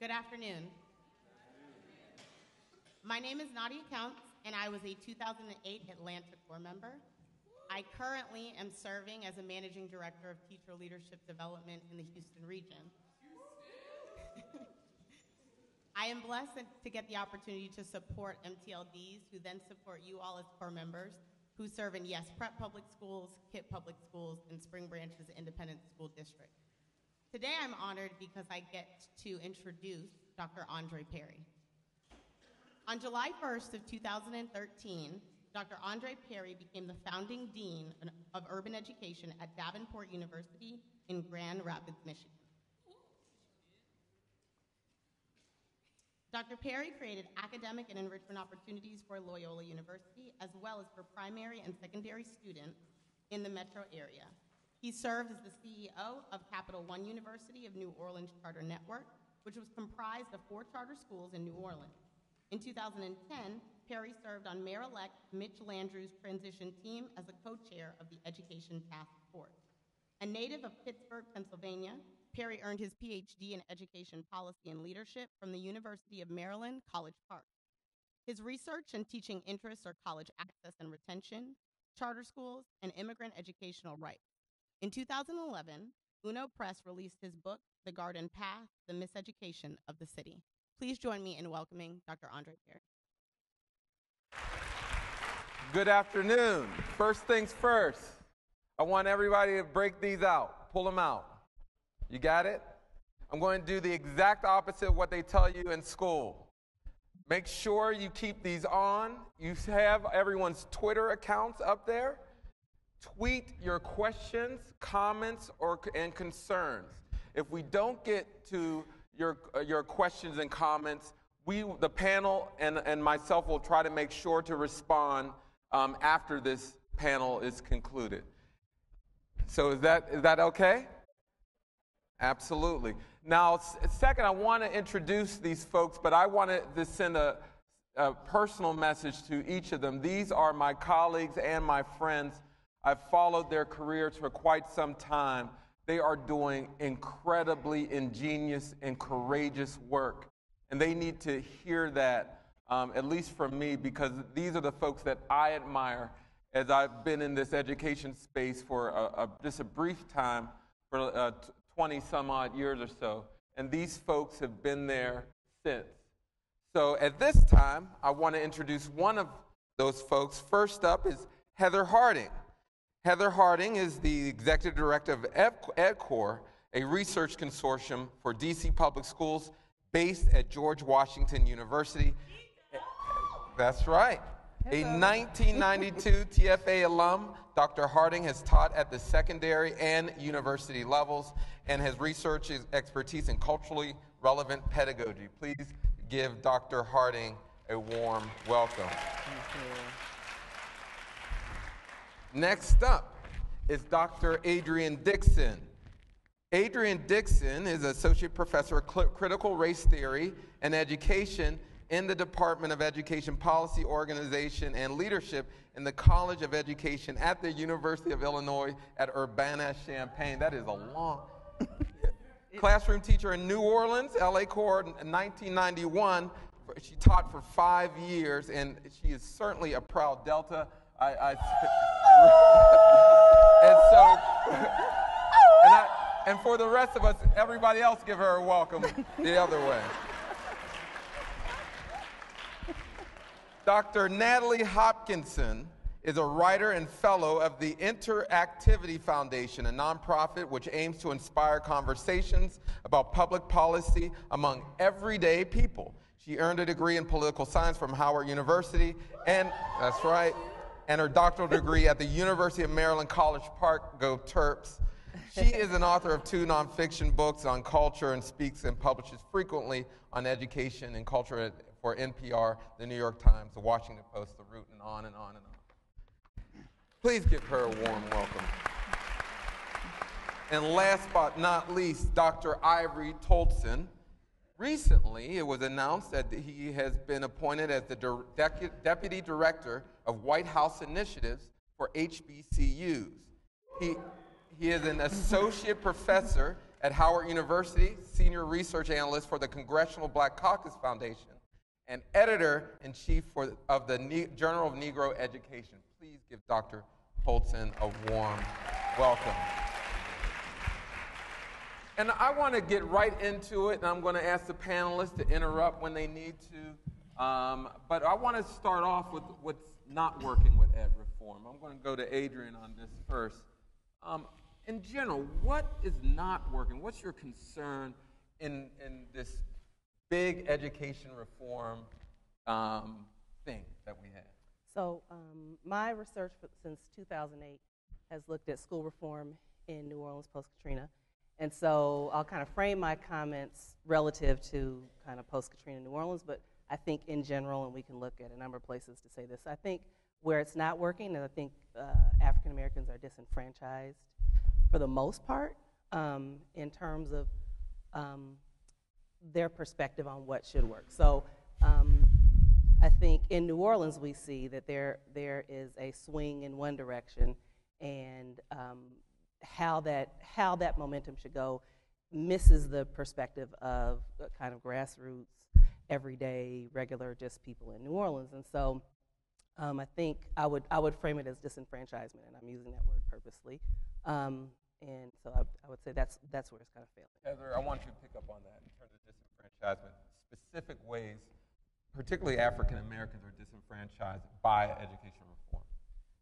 Good afternoon. My name is Nadia Counts, and I was a 2008 Atlanta Corps member. I currently am serving as a Managing Director of Teacher Leadership Development in the Houston region. I am blessed to get the opportunity to support MTLDs, who then support you all as Corps members, who serve in Yes Prep Public Schools, KIPP Public Schools, and Spring Branch's Independent School District. Today I'm honored because I get to introduce Dr. Andre Perry. On July 1st of 2013, Dr. Andre Perry became the founding dean of urban education at Davenport University in Grand Rapids, Michigan. Dr. Perry created academic and enrichment opportunities for Loyola University, as well as for primary and secondary students in the metro area. He served as the CEO of Capital One University of New Orleans Charter Network, which was comprised of 4 charter schools in New Orleans. In 2010, Perry served on Mayor-elect Mitch Landrieu's transition team as a co-chair of the Education Task Force. A native of Pittsburgh, Pennsylvania, Perry earned his PhD in Education Policy and Leadership from the University of Maryland, College Park. His research and teaching interests are college access and retention, charter schools, and immigrant educational rights. In 2011, Uno Press released his book, The Garden Path, The Miseducation of the City. Please join me in welcoming Dr. Andre Perry. Good afternoon. First things first, I want everybody to break these out, pull them out. You got it? I'm going to do the exact opposite of what they tell you in school. Make sure you keep these on. You have everyone's Twitter accounts up there. Tweet your questions, comments, and concerns. If we don't get to your questions and comments, the panel and myself will try to make sure to respond after this panel is concluded. So is that okay? Absolutely. Now, second, I want to introduce these folks, but I want to send a personal message to each of them. These are my colleagues and my friends. I've followed their careers for quite some time. They are doing incredibly ingenious and courageous work, and they need to hear that, at least from me, because these are the folks that I admire as I've been in this education space for just a brief time, for 20-some-odd years or so, and these folks have been there since. So at this time, I want to introduce one of those folks. First up is Heather Harding. Heather Harding is the Executive Director of EdCore, a research consortium for D.C. public schools based at George Washington University. That's right. A 1992 TFA alum, Dr. Harding has taught at the secondary and university levels and has research expertise in culturally relevant pedagogy. Please give Dr. Harding a warm welcome. Thank you. Next up is Dr. Adrienne Dixon. Adrienne Dixon is Associate Professor of Critical Race Theory and Education in the Department of Education Policy, Organization, and Leadership in the College of Education at the University of Illinois at Urbana-Champaign. That is a long... Classroom teacher in New Orleans, LA Corps in 1991. She taught for 5 years, and she is certainly a proud Delta. And for the rest of us, everybody else give her a welcome the other way. Dr. Natalie Hopkinson is a writer and fellow of the Interactivity Foundation, a nonprofit which aims to inspire conversations about public policy among everyday people. She earned a degree in political science from Howard University, and that's right, and her doctoral degree at the University of Maryland, College Park. Go Terps. She is an author of 2 nonfiction books on culture and speaks and publishes frequently on education and culture for NPR, the New York Times, the Washington Post, the Root, and on and on and on. Please give her a warm welcome. And last but not least, Dr. Ivory Tolson. Recently, it was announced that he has been appointed as the Deputy Director of White House Initiatives for HBCUs. He is an associate professor at Howard University, senior research analyst for the Congressional Black Caucus Foundation, and editor-in-chief of the Journal of Negro Education. Please give Dr. Holton a warm welcome. And I want to get right into it, and I'm going to ask the panelists to interrupt when they need to. But I want to start off with what's not working with ed reform. I'm going to go to Adrian on this first. In general, what is not working? What's your concern in this big education reform thing that we have? So my research since 2008 has looked at school reform in New Orleans post-Katrina. And so I'll kind of frame my comments relative to kind of post-Katrina New Orleans, but I think in general, and we can look at a number of places to say this, I think where it's not working, and I think African Americans are disenfranchised for the most part in terms of their perspective on what should work. So I think in New Orleans we see that there is a swing in one direction, and how that momentum should go misses the perspective of kind of grassroots, everyday, regular, just people in New Orleans. And so I think I would frame it as disenfranchisement, and I'm using that word purposely. And so I would say that's where it's kind of failing. Heather, I want you to pick up on that in terms of disenfranchisement, specific ways, particularly African Americans are disenfranchised by education reform.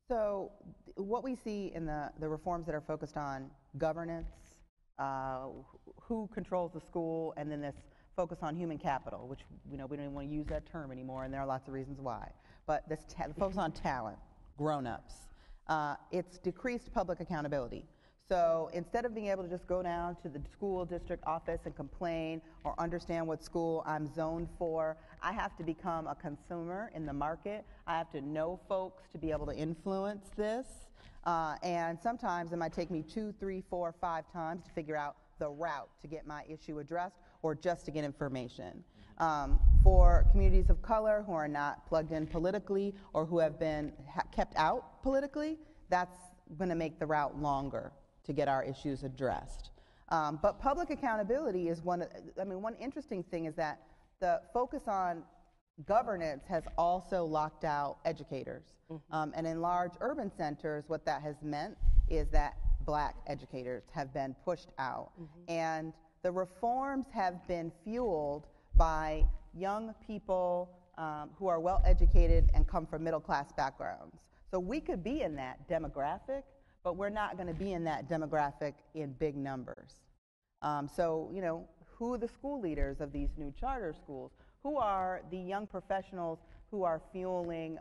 So what we see in the reforms that are focused on governance, who controls the school, and then this focus on human capital, which we don't even want to use that term anymore, and there are lots of reasons why. But this focus on talent, grown-ups, it's decreased public accountability. So instead of being able to just go down to the school district office and complain or understand what school I'm zoned for, I have to become a consumer in the market. I have to know folks to be able to influence this. And sometimes it might take me 2, 3, 4, 5 times to figure out the route to get my issue addressed or just to get information. For communities of color who are not plugged in politically or who have been kept out politically, that's going to make the route longer to get our issues addressed. But public accountability is one interesting thing is that the focus on governance has also locked out educators. And in large urban centers, what that has meant is that black educators have been pushed out. And the reforms have been fueled by young people who are well educated and come from middle class backgrounds. So we could be in that demographic, but we're not going to be in that demographic in big numbers. So, who are the school leaders of these new charter schools? Who are the young professionals who are fueling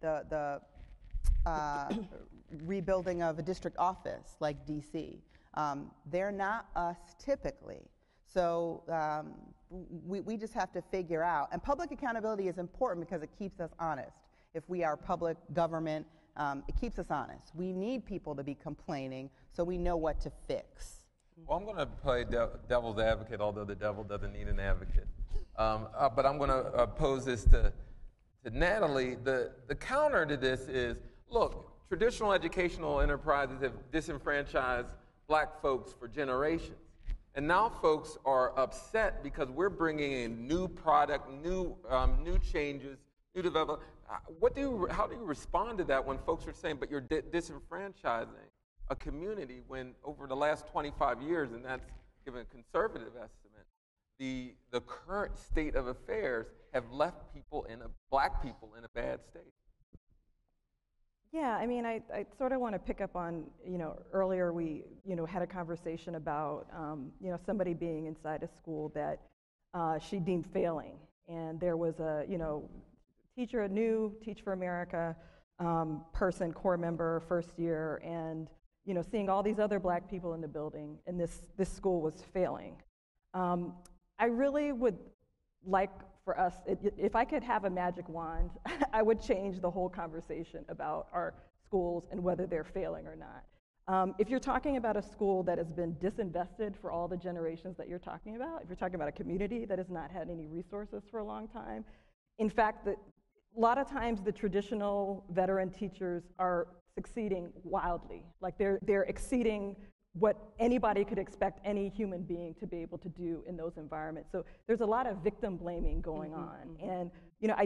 the rebuilding of a district office like DC? They're not us typically. So we just have to figure out. And public accountability is important because it keeps us honest. If we are public government, it keeps us honest. We need people to be complaining so we know what to fix. Well, I'm going to play devil's advocate, although the devil doesn't need an advocate. But I'm going to pose this to Natalie. The counter to this is, look, traditional educational enterprises have disenfranchised black folks for generations. And now folks are upset because we're bringing in new product, new changes, new development. How do you respond to that when folks are saying, but you're disenfranchising a community when over the last 25 years, and that's given a conservative estimate, the current state of affairs have left black people in a bad state? Yeah, I mean, I sort of want to pick up on, earlier we, had a conversation about, somebody being inside a school that she deemed failing. And there was a, teacher, a new Teach for America person, core member, first year, and, seeing all these other black people in the building, and this school was failing. I really would like for us, if I could have a magic wand, I would change the whole conversation about our schools and whether they're failing or not. If you're talking about a school that has been disinvested for all the generations that you're talking about, if you're talking about a community that has not had any resources for a long time, in fact, a lot of times the traditional veteran teachers are succeeding wildly. Like they're exceeding what anybody could expect any human being to be able to do in those environments. So there's a lot of victim blaming going on. And, you know, I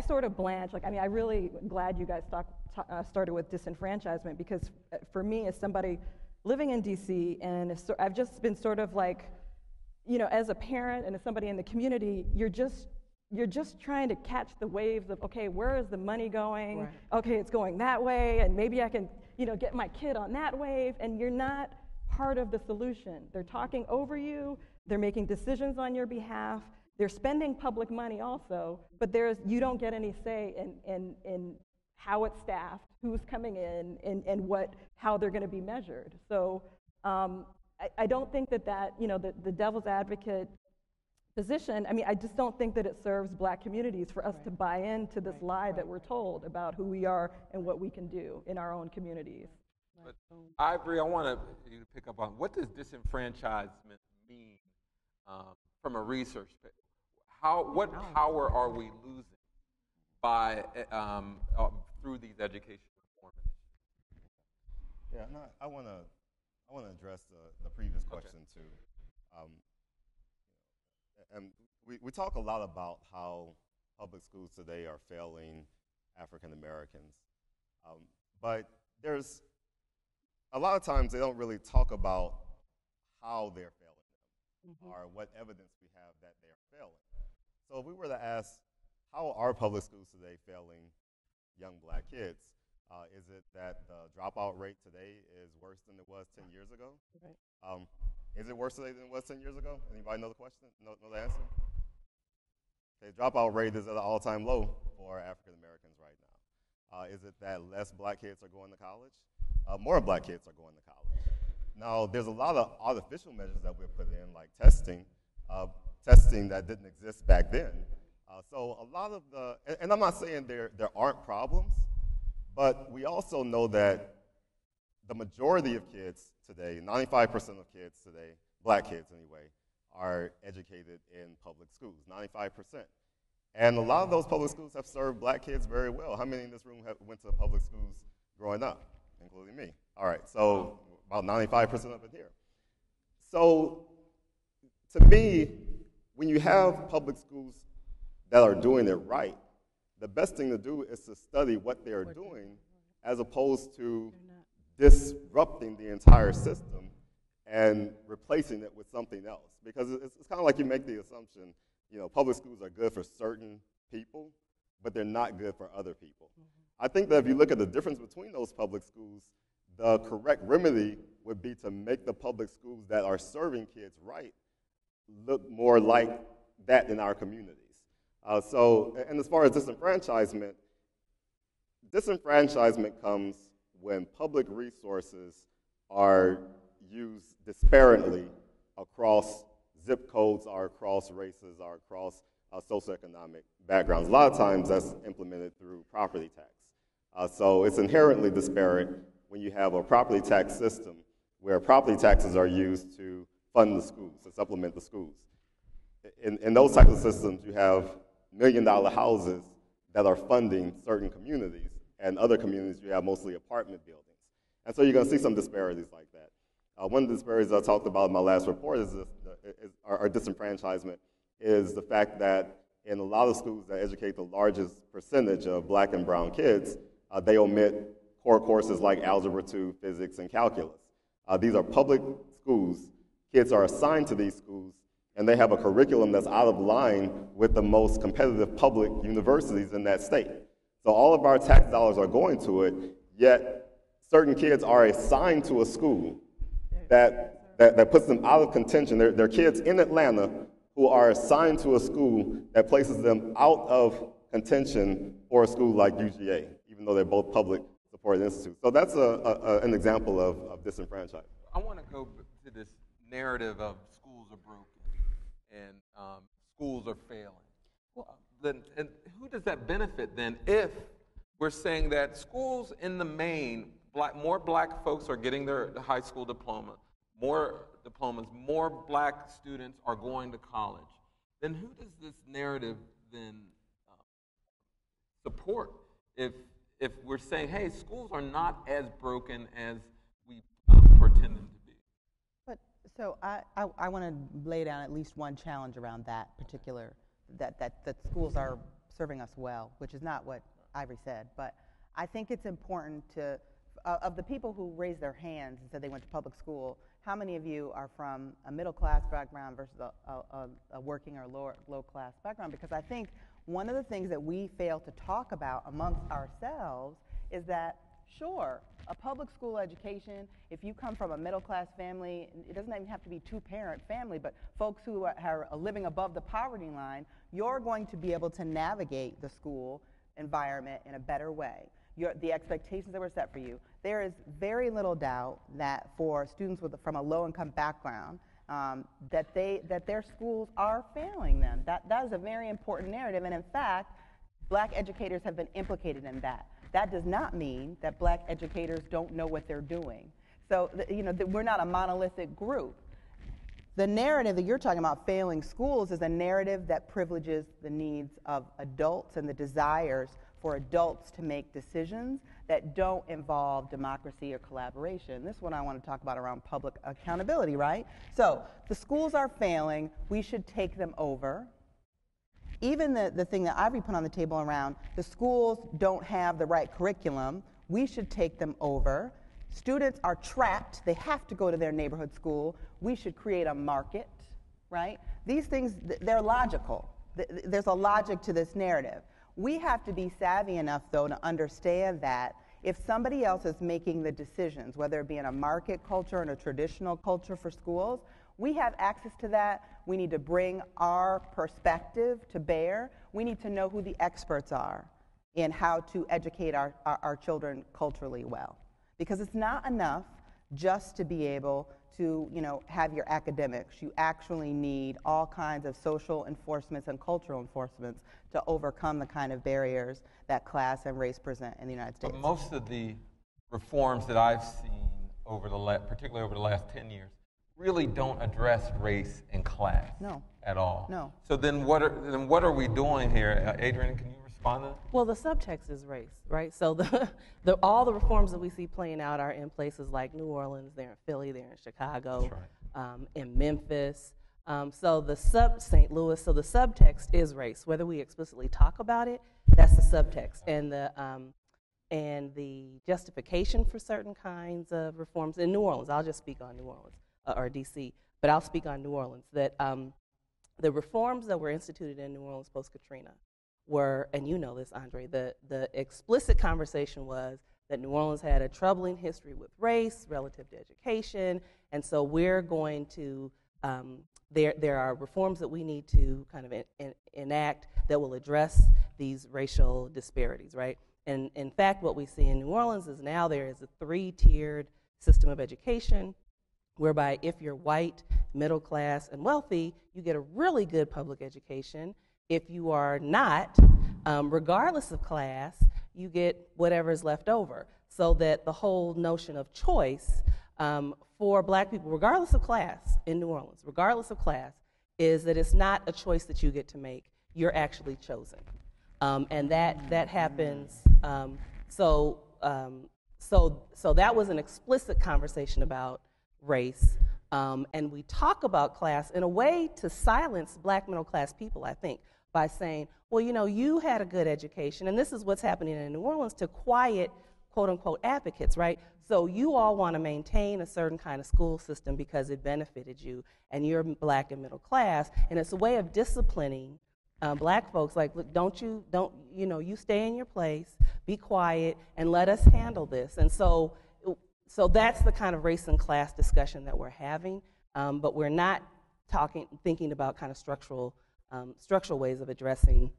sort of blanch. Like, I mean, I really glad you guys started with disenfranchisement, because for me, as somebody living in DC, and I've just been sort of like, you know, as a parent and as somebody in the community, you're just trying to catch the waves of, okay, where is the money going? Right. Okay, it's going that way, and maybe I can, you know, get my kid on that wave, and you're not part of the solution. They're talking over you, they're making decisions on your behalf, they're spending public money also, but you don't get any say in how it's staffed, who's coming in, and how they're going to be measured. So I don't think that you know, the devil's advocate position, I mean, I just don't think that it serves Black communities for us to buy into this lie that we're told about who we are and what we can do in our own communities. But Ivory, I want you to pick up on, what does disenfranchisement mean from a research perspective? What power are we losing by through these education reform initiatives? Yeah, no, I want to address the previous question too. And we talk a lot about how public schools today are failing African Americans, but there's a lot of times they don't really talk about how they're failing them or what evidence we have that they are failing. So if we were to ask, how are public schools today failing young Black kids? Is it that the dropout rate today is worse than it was 10 years ago? Right. Is it worse today than it was 10 years ago? Anybody know the question? Know the answer? Okay, dropout rate is at an all-time low for African Americans right now. Is it that less Black kids are going to college? More Black kids are going to college. Now, there's a lot of artificial measures that we've put in, like testing that didn't exist back then. So a lot of and I'm not saying there aren't problems, but we also know that the majority of kids today, 95% of kids today, Black kids anyway, are educated in public schools, 95%. And a lot of those public schools have served Black kids very well. How many in this room went to public schools growing up, including me? All right, so about 95% of it here. So to me, when you have public schools that are doing it right, the best thing to do is to study what they're doing as opposed to disrupting the entire system and replacing it with something else. Because it's kind of like you make the assumption, you know, public schools are good for certain people, but they're not good for other people. I think that if you look at the difference between those public schools, the correct remedy would be to make the public schools that are serving kids right look more like that in our communities. And as far as disenfranchisement comes when public resources are used disparately across zip codes or across races or across socioeconomic backgrounds. A lot of times that's implemented through property tax. So it's inherently disparate when you have a property tax system where property taxes are used to fund the schools, to supplement the schools. In those types of systems, you have million-dollar houses that are funding certain communities, and other communities you have mostly apartment buildings. And so you're going to see some disparities like that. One of the disparities I talked about in my last report is our disenfranchisement, is the fact that in a lot of schools that educate the largest percentage of Black and brown kids, they omit core courses like Algebra 2, Physics, and Calculus. These are public schools. Kids are assigned to these schools, and they have a curriculum that's out of line with the most competitive public universities in that state. So all of our tax dollars are going to it, yet certain kids are assigned to a school that puts them out of contention. They're kids in Atlanta who are assigned to a school that places them out of contention for a school like UGA, even though they're both public supported institutes. So that's an example of disenfranchisement. I want to go to this narrative of schools are broken and schools are failing. And who does that benefit then if we're saying that schools in the main, more Black folks are getting their high school diploma, more diplomas, more Black students are going to college, then who does this narrative then support? If we're saying, hey, schools are not as broken as we intending to be. But, so I want to lay down at least one challenge around that particular, that schools are serving us well, which is not what Ivory said, but I think it's important to, of the people who raised their hands and said they went to public school, how many of you are from a middle class background versus a working or low class background? Because I think one of the things that we fail to talk about amongst ourselves is that, sure, a public school education, if you come from a middle class family, it doesn't even have to be two-parent family, but folks who are living above the poverty line, you're going to be able to navigate the school environment in a better way. The expectations that were set for you. There is very little doubt that for students from a low-income background, that their schools are failing them. That is a very important narrative, and in fact, black educators have been implicated in that. That does not mean that black educators don't know what they're doing. So, we're not a monolithic group. The narrative that you're talking about, failing schools, is a narrative that privileges the needs of adults and the desires for adults to make decisions that don't involve democracy or collaboration. This is what I want to talk about around public accountability, right? So the schools are failing. We should take them over. Even the thing that Ivory put on the table around the schools don't have the right curriculum, we should take them over. Students are trapped. They have to go to their neighborhood school. We should create a market, right? These things, they're logical. There's a logic to this narrative. We have to be savvy enough, though, to understand that if somebody else is making the decisions, whether it be in a market culture and a traditional culture for schools, we have access to that. We need to bring our perspective to bear. We need to know who the experts are in how to educate our children culturally well. Because it's not enough just to be able to, have your academics. You actually need all kinds of social enforcements and cultural enforcements to overcome the kind of barriers that class and race present in the United States. But most of the reforms that I've seen particularly over the last 10 years, really don't address race and class at all. No. So then what are we doing here? Adrienne, can you respond to that? Well, the subtext is race, right? So all the reforms that we see playing out are in places like New Orleans, they're in Philly, they're in Chicago, in Memphis. St. Louis, so the subtext is race. Whether we explicitly talk about it, that's the subtext. And the justification for certain kinds of reforms in New Orleans, I'll just speak on New Orleans, or DC, but I'll speak on New Orleans, that the reforms that were instituted in New Orleans post-Katrina were, and you know this, Andre, the explicit conversation was that New Orleans had a troubling history with race relative to education, and so we're going to, there are reforms that we need to kind of enact that will address these racial disparities, right? And in fact, what we see in New Orleans is now there is a 3-tiered system of education whereby if you're white, middle class, and wealthy, you get a really good public education. If you are not, regardless of class, you get whatever is left over. So that the whole notion of choice for black people, regardless of class in New Orleans, regardless of class, is that it's not a choice that you get to make. You're actually chosen. And that happens. So that was an explicit conversation about race. And we talk about class in a way to silence black middle class people, I think, by saying, well, you had a good education, and this is what's happening in New Orleans to quiet, quote unquote, advocates, right? So you all want to maintain a certain kind of school system because it benefited you, and you're black and middle class, and it's a way of disciplining black folks, like, look, you stay in your place, be quiet, and let us handle this. And so that's the kind of race and class discussion that we're having, but we're not thinking about kind of structural ways of addressing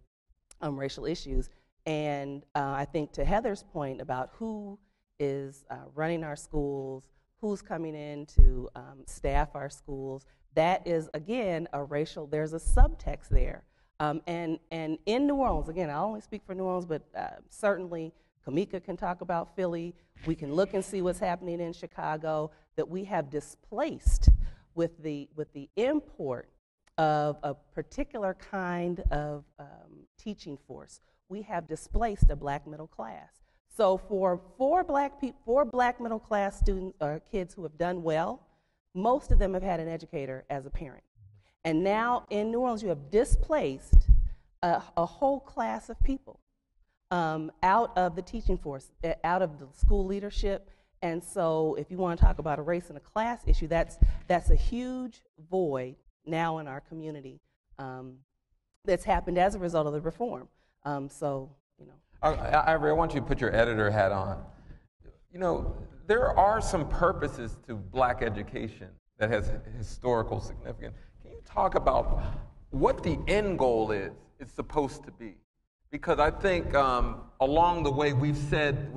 racial issues. And I think to Heather's point about who is running our schools, who's coming in to staff our schools, that is, again, there's a subtext there. And in New Orleans, again, I only speak for New Orleans, but certainly Kamika can talk about Philly. We can look and see what's happening in Chicago, that we have displaced with the import of a particular kind of teaching force. We have displaced a black middle class. So for four black middle class students or kids who have done well, most of them have had an educator as a parent. And now in New Orleans, you have displaced a whole class of people out of the teaching force, out of the school leadership. And so if you want to talk about a race and a class issue, that's a huge void now in our community that's happened as a result of the reform. So, you know. Ivory, I want you to put your editor hat on. You know, there are some purposes to black education that has historical significance. Can you talk about what the end goal is supposed to be? Because I think along the way we've said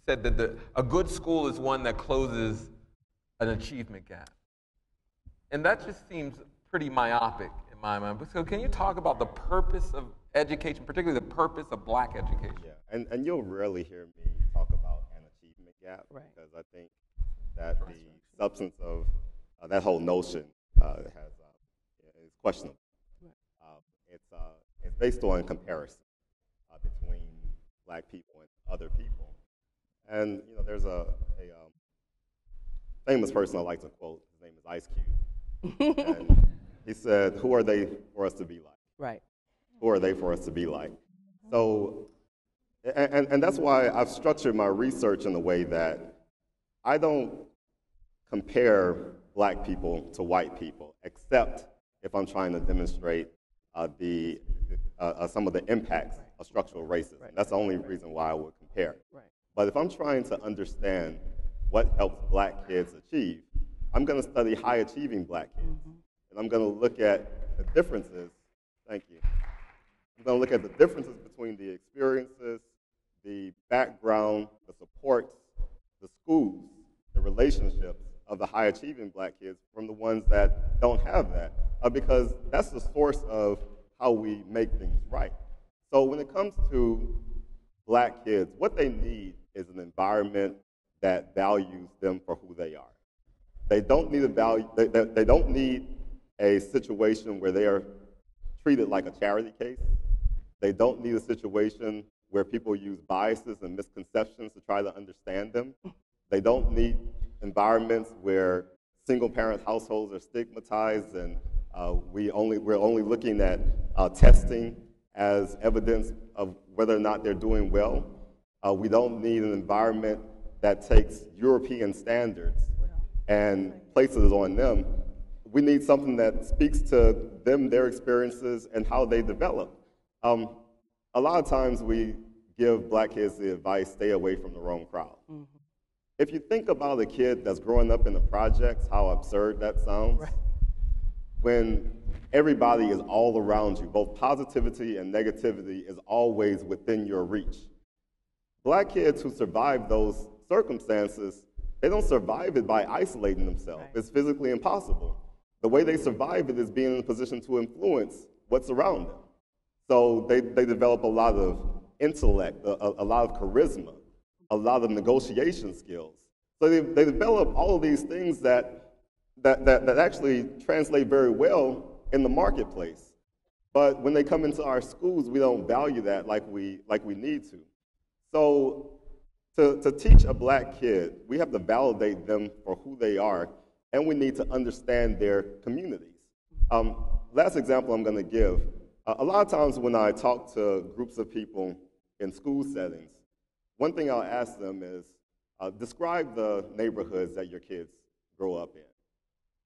that a good school is one that closes an achievement gap. And that just seems pretty myopic in my mind. So can you talk about the purpose of education, particularly the purpose of black education? Yeah, and you'll rarely hear me talk about an achievement gap, Right. because I think that the substance of that whole notion is questionable. Right. It's based on comparison between black people and other people. And you know, there's a famous person I like to quote. His name is Ice Cube, and he said, "Who are they for us to be like?" Right. Who are they for us to be like? So, and that's why I've structured my research in a way that I don't compare black people to white people, except if I'm trying to demonstrate some of the impacts of structural racism. Right. That's the only reason why I would compare. Right. But if I'm trying to understand what helps black kids achieve, I'm going to study high-achieving black kids. And I'm going to look at the differences. Thank you. I'm going to look at the differences between the experiences, the background, the supports, the schools, the relationships of the high-achieving black kids from the ones that don't have that, because that's the source of how we make things right. So when it comes to black kids, what they need is an environment that values them for who they are. They don't need they don't need a situation where they are treated like a charity case. They don't need a situation where people use biases and misconceptions to try to understand them. They don't need environments where single-parent households are stigmatized and we're only looking at testing as evidence of whether or not they're doing well. We don't need an environment that takes European standards and places it on them. We need something that speaks to them, their experiences, and how they develop. A lot of times we give black kids the advice, stay away from the wrong crowd. Mm-hmm. If you think about a kid that's growing up in the projects, how absurd that sounds, right. When everybody is all around you, both positivity and negativity is always within your reach. Black kids who survive those circumstances, they don't survive it by isolating themselves. Right. It's physically impossible. The way they survive it is being in a position to influence what's around them. So they develop a lot of intellect, a lot of charisma, a lot of negotiation skills. So they develop all of these things that actually translate very well in the marketplace. But when they come into our schools, we don't value that like we need to. So to teach a black kid, we have to validate them for who they are, and we need to understand their communities. Last example I'm going to give, a lot of times when I talk to groups of people in school settings, one thing I'll ask them is, describe the neighborhoods that your kids grow up in.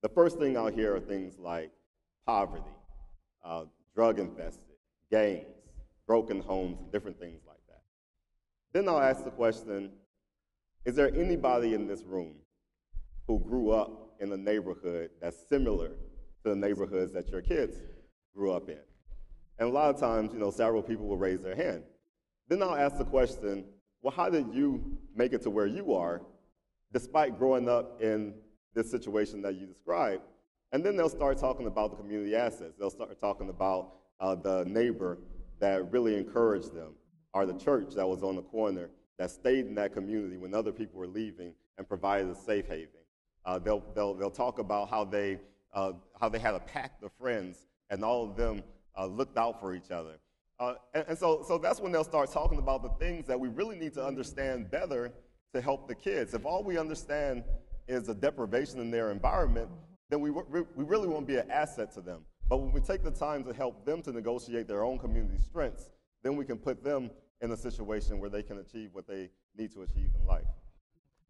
The first thing I'll hear are things like poverty, drug-infested, gangs, broken homes, and different things like that. Then I'll ask the question, is there anybody in this room who grew up in a neighborhood that's similar to the neighborhoods that your kids grew up in? And a lot of times, several people will raise their hand. Then I'll ask the question, well, how did you make it to where you are despite growing up in this situation that you described? And then they'll start talking about the community assets. They'll start talking about the neighbor that really encouraged them, or the church that was on the corner that stayed in that community when other people were leaving and provided a safe haven. They'll talk about how they had a pact of friends and all of them looked out for each other. So that's when they'll start talking about the things that we really need to understand better to help the kids. If all we understand is a deprivation in their environment, then we really won't be an asset to them. But when we take the time to help them to negotiate their own community strengths, then we can put them in a situation where they can achieve what they need to achieve in life.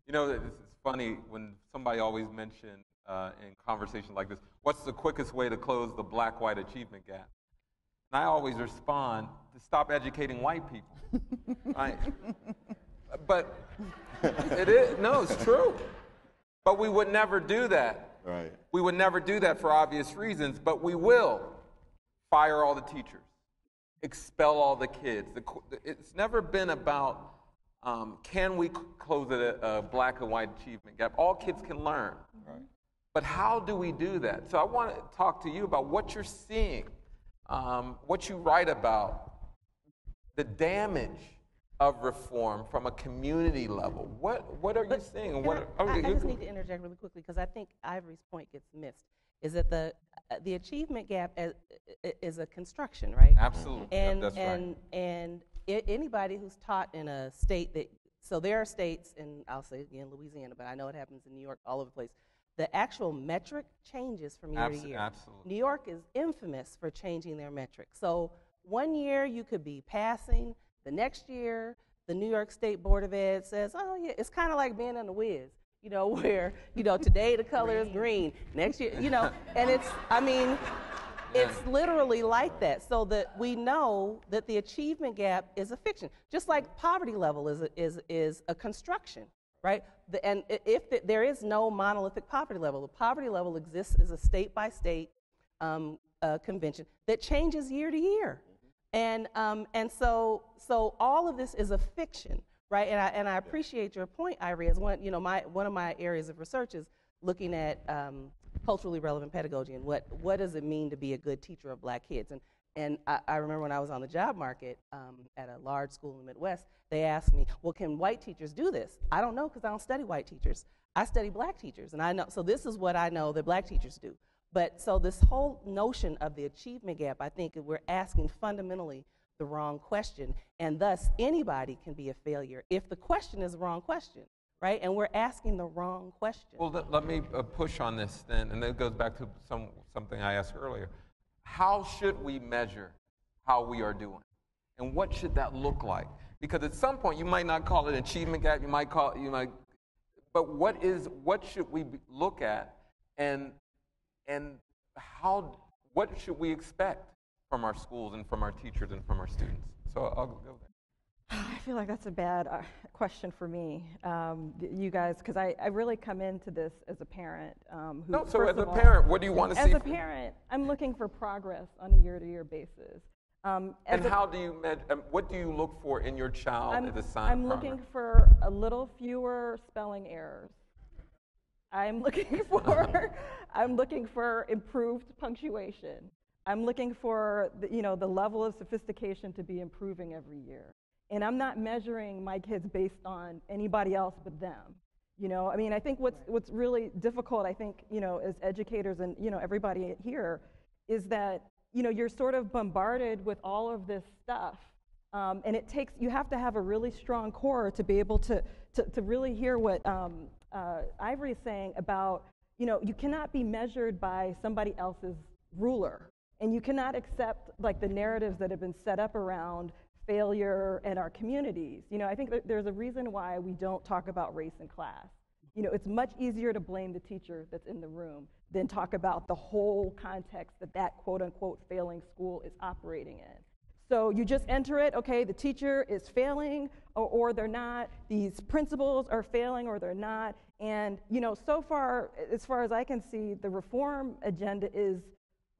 You know, this is funny when somebody always mentions in conversations like this, what's the quickest way to close the black-white achievement gap? And I always respond to stop educating white people. Right? But it's true. But we would never do that. Right. We would never do that for obvious reasons, but we will fire all the teachers, expel all the kids. It's never been about can we close a black and white achievement gap. All kids can learn. Right. But how do we do that? So I want to talk to you about what you're seeing, what you write about, the damage of reform from a community level. What are you seeing? I just need to interject really quickly because I think Ivory's point gets missed. Is that the achievement gap is a construction, right? Absolutely. And that's right. And anybody who's taught in a state so there are states, and I'll say again Louisiana, but I know it happens in New York, all over the place. The actual metric changes from year to year. Absolutely. New York is infamous for changing their metric. So one year you could be passing. The next year, the New York State Board of Ed says, oh, yeah, it's kind of like being in the Wiz, where, today the color is green. Next year, and it's literally like that. So that we know that the achievement gap is a fiction. Just like poverty level is a construction, right? There is no monolithic poverty level. The poverty level exists as a state-by-state convention that changes year to year. And so all of this is a fiction, right? And I appreciate your point, Ivory. As one of my areas of research is looking at culturally relevant pedagogy and what does it mean to be a good teacher of black kids. And I remember when I was on the job market at a large school in the Midwest, they asked me, well, can white teachers do this? I don't know because I don't study white teachers. I study black teachers, and I know. So this is what I know that black teachers do. But so this whole notion of the achievement gap, I think we're asking fundamentally the wrong question, and thus anybody can be a failure if the question is the wrong question, right? And we're asking the wrong question. Well, let me push on this then, and that goes back to something I asked earlier. How should we measure how we are doing, and what should that look like? Because at some point you might not call it an achievement gap, but what should we look at, and what should we expect from our schools and from our teachers and from our students? So I'll go there. I feel like that's a bad question for me, you guys, because I really come into this as a parent. So as a parent, what do you want to see? As a parent, I'm looking for progress on a year-to-year basis. And how do you what do you look for in your child as a sign of progress? I'm looking for a little fewer spelling errors. I'm looking for improved punctuation. I'm looking for the level of sophistication to be improving every year. And I'm not measuring my kids based on anybody else but them. I think what's really difficult, I think, as educators and, everybody here, is that, you're sort of bombarded with all of this stuff. And you have to have a really strong core to be able to really hear what Ivory is saying about, you cannot be measured by somebody else's ruler. And you cannot accept the narratives that have been set up around failure in our communities. I think that there's a reason why we don't talk about race and class. It's much easier to blame the teacher that's in the room than talk about the whole context that quote unquote failing school is operating in. So you just enter it, okay, the teacher is failing or they're not, these principals are failing or they're not. And so far as I can see, the reform agenda is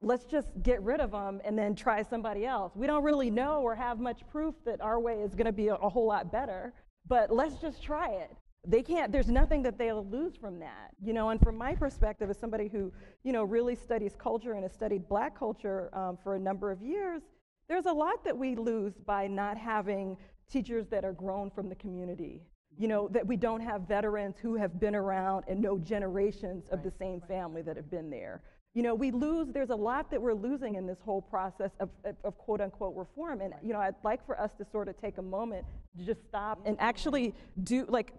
let's just get rid of them and then try somebody else. We don't really know or have much proof that our way is going to be a whole lot better, but let's just try it. There's nothing that they'll lose from that, and from my perspective as somebody who, really studies culture and has studied black culture for a number of years, there's a lot that we lose by not having teachers that are grown from the community, that we don't have veterans who have been around and know generations of the same family that have been there. there's a lot that we're losing in this whole process of quote unquote reform. And, I'd like for us to sort of take a moment to just stop and actually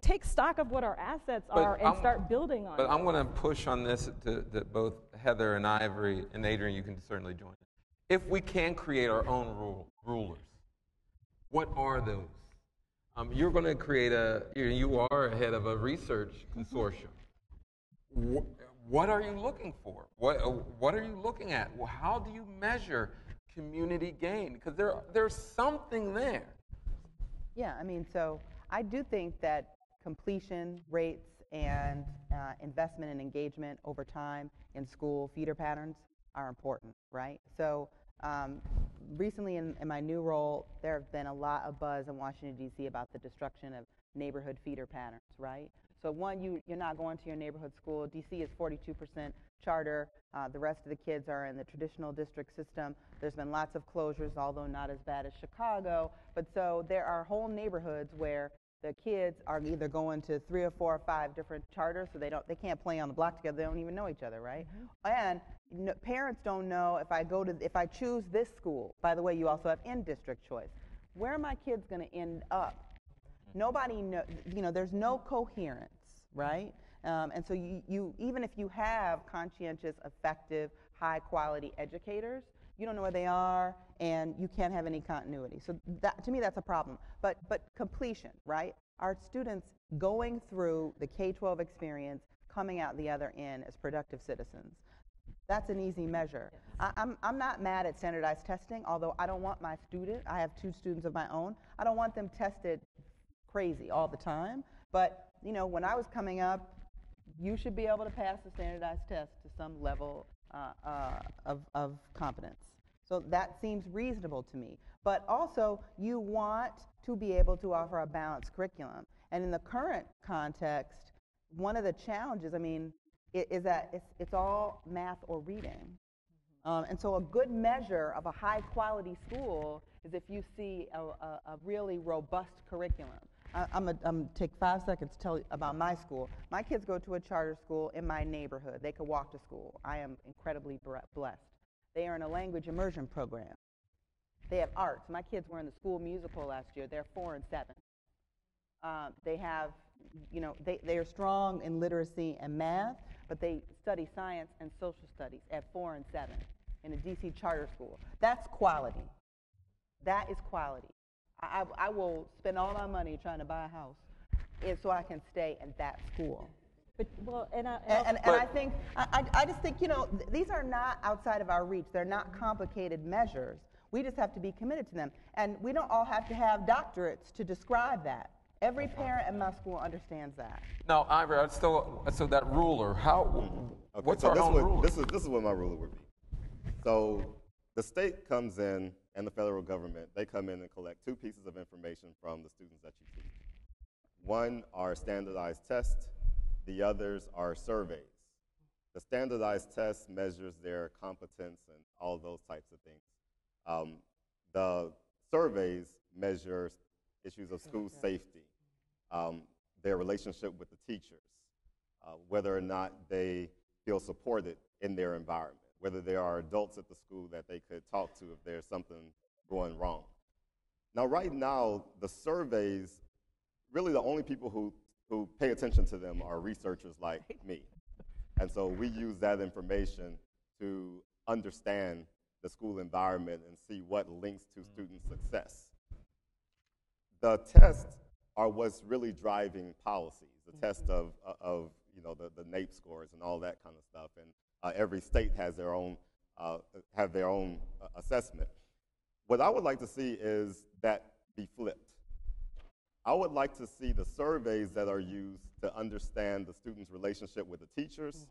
take stock of what our assets are and start building on it. But I'm going to push on this to both Heather and Ivory, and Adrian, you can certainly join. If we can create our own rulers, what are those? You're going to create you are head of a research consortium. What are you looking for? What are you looking at? Well, how do you measure community gain? Because there's something there. Yeah, so I do think that completion rates and investment and engagement over time in school feeder patterns are important, right? So recently in my new role, there have been a lot of buzz in Washington, D.C. about the destruction of neighborhood feeder patterns, right? So one, you're not going to your neighborhood school. D.C. is 42% charter. The rest of the kids are in the traditional district system. There's been lots of closures, although not as bad as Chicago. But so there are whole neighborhoods where the kids are either going to 3 or 4 or 5 different charters, so they can't play on the block together. They don't even know each other, right? And parents don't know if I choose this school. By the way, you also have in-district choice. Where are my kids going to end up? Nobody knows. There's no coherence, right? And so you even if you have conscientious, effective, high-quality educators, you don't know where they are, and you can't have any continuity. So that, to me, that's a problem. But completion, right? Our students going through the K-12 experience, coming out the other end as productive citizens. That's an easy measure. I'm not mad at standardized testing, although I don't want my student, I have 2 students of my own, I don't want them tested crazy all the time. But, when I was coming up, you should be able to pass the standardized test to some level of competence. So that seems reasonable to me. But also, you want to be able to offer a balanced curriculum. And in the current context, one of the challenges, is that it's all math or reading. And so a good measure of a high-quality school is if you see a really robust curriculum. I'm going to take 5 seconds to tell you about my school. My kids go to a charter school in my neighborhood. They can walk to school. I am incredibly blessed. They are in a language immersion program. They have arts. My kids were in the school musical last year. They're 4 and 7. They have, they are strong in literacy and math, but they study science and social studies at 4 and 7 in a DC charter school. That's quality. That is quality. I will spend all my money trying to buy a house so I can stay in that school. But, I think, I just think, these are not outside of our reach. They're not complicated measures. We just have to be committed to them. And we don't all have to have doctorates to describe that. Every parent in my school understands that. Now, Ivory, so that ruler, what's our own ruler? This is what my ruler would be. So the state comes in, and the federal government, they come in and collect 2 pieces of information from the students that you teach. One are standardized tests. The others are surveys. The standardized test measures their competence and all of those types of things. The surveys measure issues of school safety, their relationship with the teachers, whether or not they feel supported in their environment, whether there are adults at the school that they could talk to if there's something going wrong. Now, right now, the surveys, really the only people who pay attention to them are researchers like me. And so we use that information to understand the school environment and see what links to student success. The tests are what's really driving policies, the test of the NAEP scores and all that kind of stuff. And every state has their own assessment. What I would like to see is that be flipped. I would like to see the surveys that are used to understand the students' relationship with the teachers,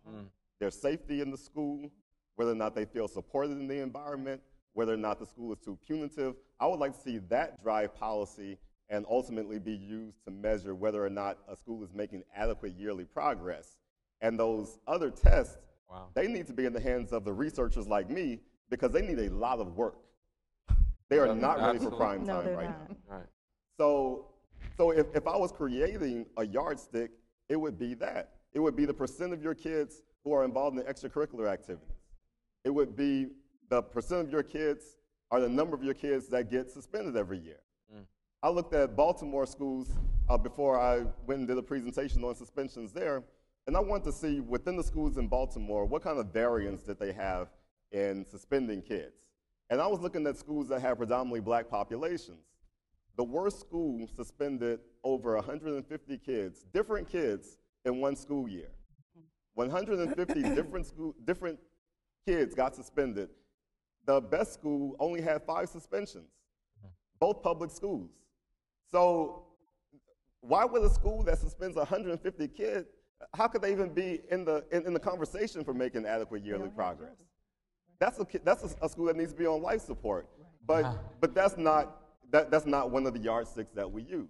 their safety in the school, whether or not they feel supported in the environment, whether or not the school is too punitive. I would like to see that drive policy and ultimately be used to measure whether or not a school is making adequate yearly progress. And those other tests, they need to be in the hands of the researchers like me because they need a lot of work. They are not ready for prime time right now. Right. So if I was creating a yardstick, it would be that. It would be the percent of your kids who are involved in extracurricular activities. it would be the percent of your kids or the number of your kids that get suspended every year. I looked at Baltimore schools before I went and did a presentation on suspensions there, and I wanted to see within the schools in Baltimore what kind of variance did they have in suspending kids. And I was looking at schools that have predominantly black populations. The worst school suspended over 150 kids, different kids, in one school year. 150 different kids got suspended. The best school only had 5 suspensions, both public schools. So why would a school that suspends 150 kids, how could they even be in the conversation for making adequate yearly progress? That's a school that needs to be on life support. But that's not one of the yardsticks that we use.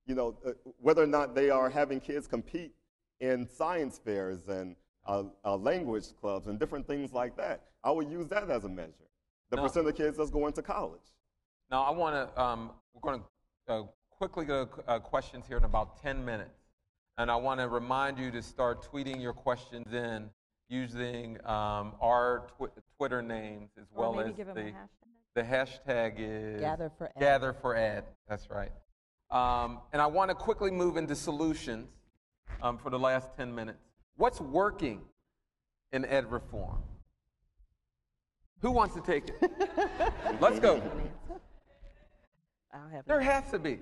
You know, whether or not they are having kids compete in science fairs and language clubs and different things like that, I would use that as a measure. The percent of kids that's going to college. Now, I want to, we're going to quickly go to questions here in about 10 minutes. And I want to remind you to start tweeting your questions in using our Twitter names as well as the hashtag is Gather for Ed. That's right. And I want to quickly move into solutions for the last 10 minutes. What's working in ed reform? Who wants to take it? Let's go. There has to be.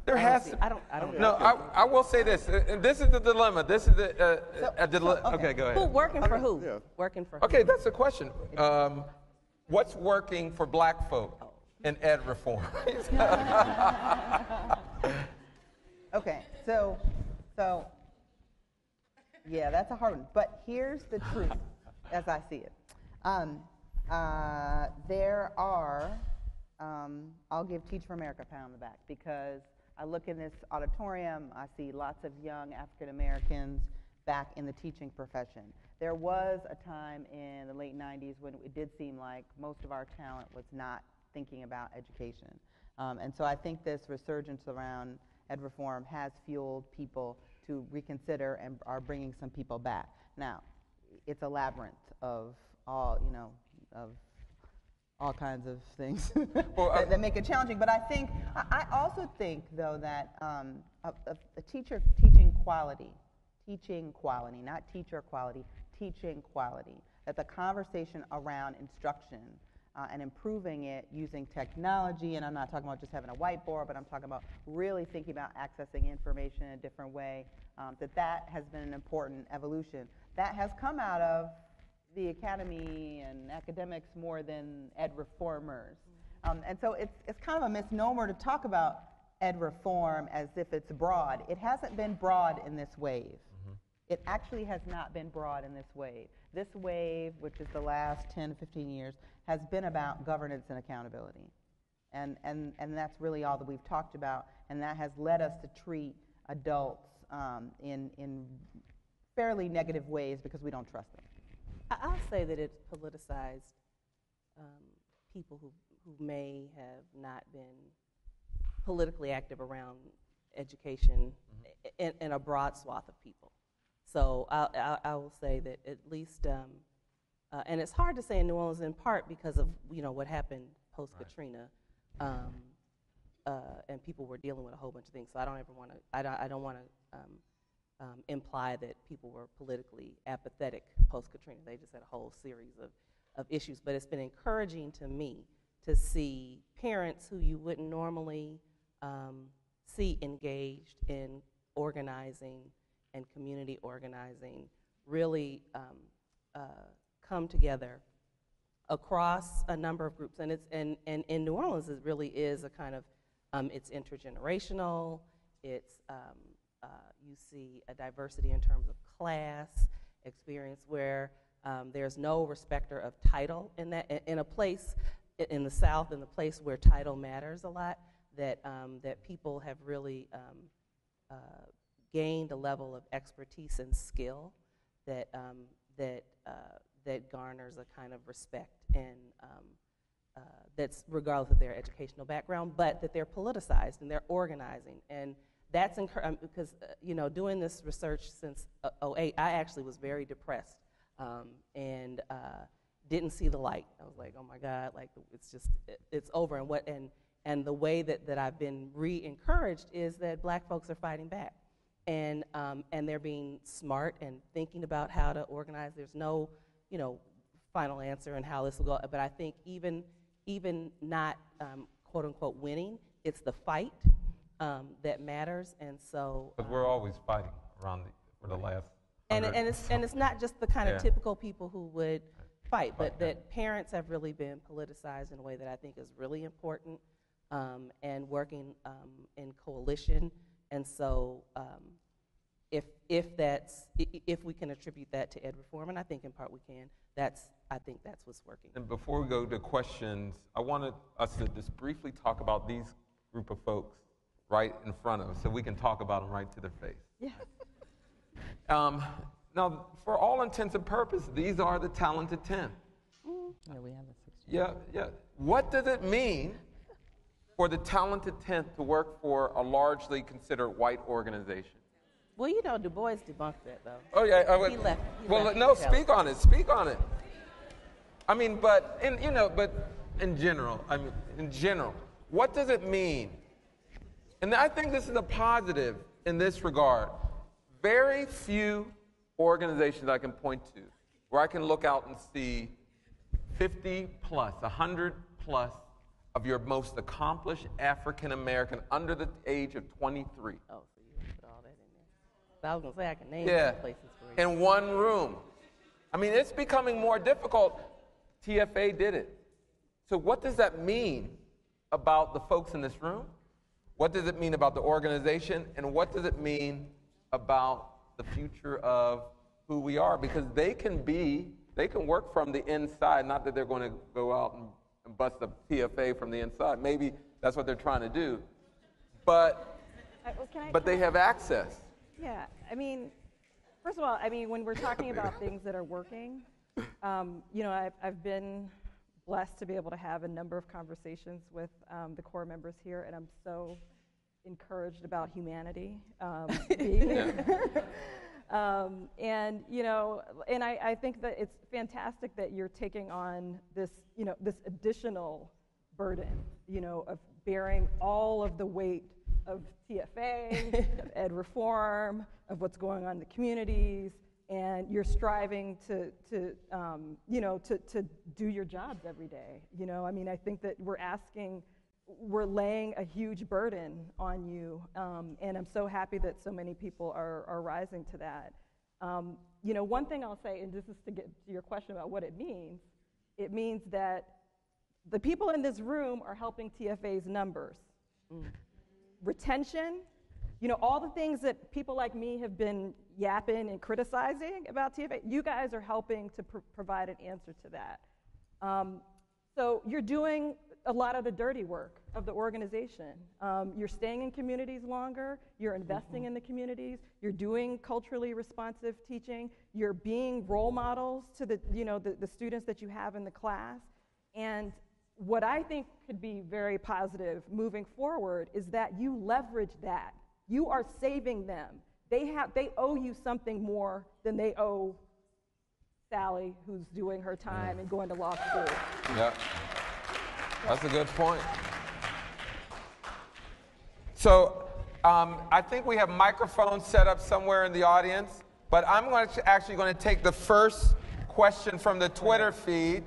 There has to. I don't. No, I will say this, and this is the dilemma. This is a dilemma. Okay, go ahead. Who working for who? Yeah. Working for who? Okay, that's the question. What's working for black folk in ed reform? Okay, so, yeah, that's a hard one. But here's the truth, as I see it. There are, I'll give Teach for America a pat on the back, because I look in this auditorium, I see lots of young African Americans back in the teaching profession. There was a time in the late 90s when it did seem like most of our talent was not thinking about education. And so I think this resurgence around ed reform has fueled people to reconsider and are bringing some people back. Now, it's a labyrinth of all, of all kinds of things that make it challenging. But I also think, though, that a teacher teaching quality, not teacher quality, teaching quality, that the conversation around instruction and improving it using technology, and I'm not talking about just having a whiteboard, but I'm talking about really thinking about accessing information in a different way, that has been an important evolution. That has come out of the academy and academics more than ed reformers. And so it's kind of a misnomer to talk about ed reform as if it's broad. It hasn't been broad in this wave. Mm-hmm. It actually has not been broad in this wave. This wave, which is the last 10 to 15 years, has been about governance and accountability. And that's really all that we've talked about, and that has led us to treat adults in fairly negative ways because we don't trust them. I'll say that it's politicized people who may have not been politically active around education in a broad swath of people. So I will say that at least, and it's hard to say in New Orleans in part because of what happened post Katrina, and people were dealing with a whole bunch of things. So I don't ever want to. I don't want to imply that people were politically apathetic post Katrina. They just had a whole series of issues. But it's been encouraging to me to see parents who you wouldn't normally see engaged in organizing and community organizing really come together across a number of groups. And in New Orleans, it really is a kind of it's intergenerational. It's you see a diversity in terms of class experience where there's no respecter of title in a place in the South, in the place where title matters a lot, that people have really gained a level of expertise and skill that garners a kind of respect, and that's regardless of their educational background, but that they're politicized and they're organizing. And that's because doing this research since '08, I actually was very depressed and didn't see the light. I was like, oh my God, like it's just, it's over. And the way that I've been re-encouraged is that Black folks are fighting back. And they're being smart and thinking about how to organize. There's no, final answer and how this will go. But I think even not quote unquote winning, it's the fight that matters. And so. Because we're always fighting for the last. And it's not just the kind of typical people who would fight, but that parents have really been politicized in a way that I think is really important, and working in coalition. And so if we can attribute that to ed reform, and I think in part we can, I think that's what's working. And before we go to questions, I wanted us to just briefly talk about these group of folks right in front of us so we can talk about them right to their face. Yeah. Now, for all intents and purposes, these are the talented 10. Yeah, we have a 16. Yeah. What does it mean for the talented 10th to work for a largely considered white organization? Well, Du Bois debunked that, though. Oh, yeah. He left. Speak on it. I mean, but in general, what does it mean? And I think this is a positive in this regard. Very few organizations I can point to where I can look out and see 50 plus, 100 plus of your most accomplished African American under the age of 23. Oh, so you put all that in there. So I was going to say I can name some places for you. In one room. I mean, it's becoming more difficult. TFA did it. So what does that mean about the folks in this room? What does it mean about the organization? And what does it mean about the future of who we are? Because they can work from the inside, not that they're going to go out and bust the TFA from the inside. Maybe that's what they're trying to do. But they have access. Yeah, I mean, first of all, when we're talking about things that are working, I've been blessed to be able to have a number of conversations with the core members here, and I'm so encouraged about humanity being here. And I think that it's fantastic that you're taking on this additional burden, of bearing all of the weight of TFA, of ed reform, of what's going on in the communities, and you're striving to do your jobs every day. I think that we're laying a huge burden on you, and I'm so happy that so many people are rising to that. One thing I'll say, and this is to get to your question about what it means that the people in this room are helping TFA's numbers. Retention, all the things that people like me have been yapping and criticizing about TFA, you guys are helping to provide an answer to that. So you're doing a lot of the dirty work of the organization. You're staying in communities longer, you're investing in the communities, you're doing culturally responsive teaching, you're being role models to the students that you have in the class. And what I think could be very positive moving forward is that you leverage that. You are saving them. They owe you something more than they owe Sally, who's doing her time and going to law school. Yeah. That's a good point. So I think we have microphones set up somewhere in the audience, but I'm actually going to take the first question from the Twitter feed,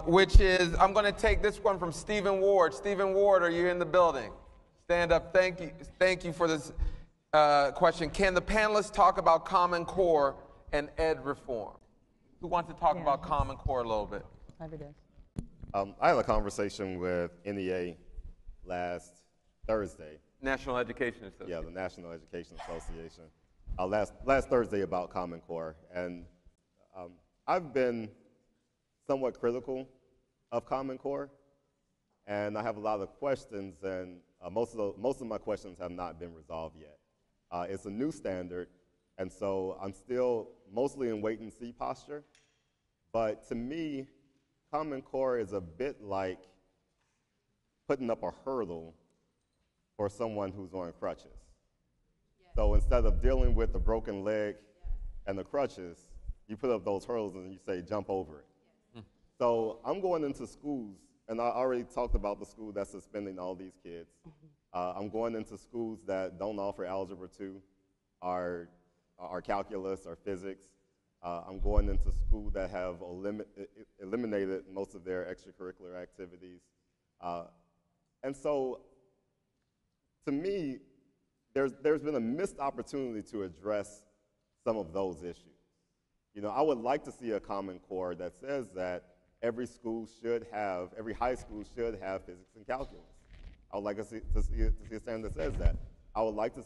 which is, I'm going to take this one from Stephen Ward. Stephen Ward, are you in the building? Stand up. Thank you for this question. Can the panelists talk about Common Core and ed reform? Who wants to talk about Common Core a little bit? I had a conversation with NEA last Thursday. National Education Association. Yeah, the National Education Association. Last Thursday about Common Core. And I've been somewhat critical of Common Core. And I have a lot of questions, and most of my questions have not been resolved yet. It's a new standard, and so I'm still mostly in wait-and-see posture. But to me, Common Core is a bit like putting up a hurdle for someone who's on crutches. So instead of dealing with the broken leg and the crutches, you put up those hurdles and you say, jump over it. So I'm going into schools, and I already talked about the school that's suspending all these kids. I'm going into schools that don't offer Algebra 2, or calculus, or physics. I'm going into schools that have eliminated most of their extracurricular activities. And so, to me, there's been a missed opportunity to address some of those issues. You know, I would like to see a Common Core that says that every high school should have physics and calculus. I would like to see a standard that says that. I would like to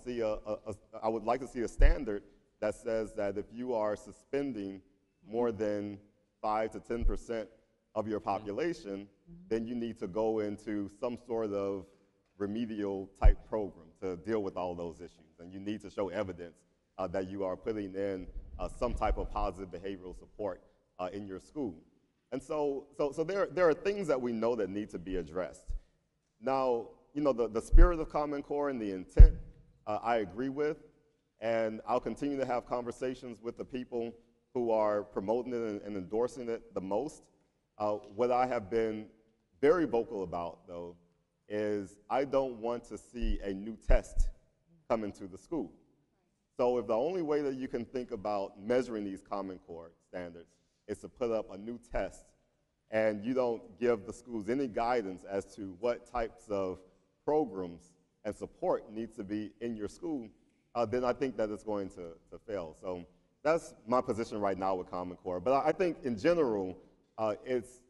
see a standard that says that if you are suspending more than 5 to 10% of your population, then you need to go into some sort of remedial type program to deal with all those issues. And you need to show evidence that you are putting in some type of positive behavioral support in your school. And so there are things that we know that need to be addressed. Now, you know, the spirit of Common Core and the intent, I agree with, and I'll continue to have conversations with the people who are promoting it and endorsing it the most. What I have been very vocal about, though, is I don't want to see a new test come into the school. So if the only way that you can think about measuring these Common Core standards is to put up a new test, and you don't give the schools any guidance as to what types of programs and support needs to be in your school, then I think that it's going to fail. So that's my position right now with Common Core. But I think in general, it's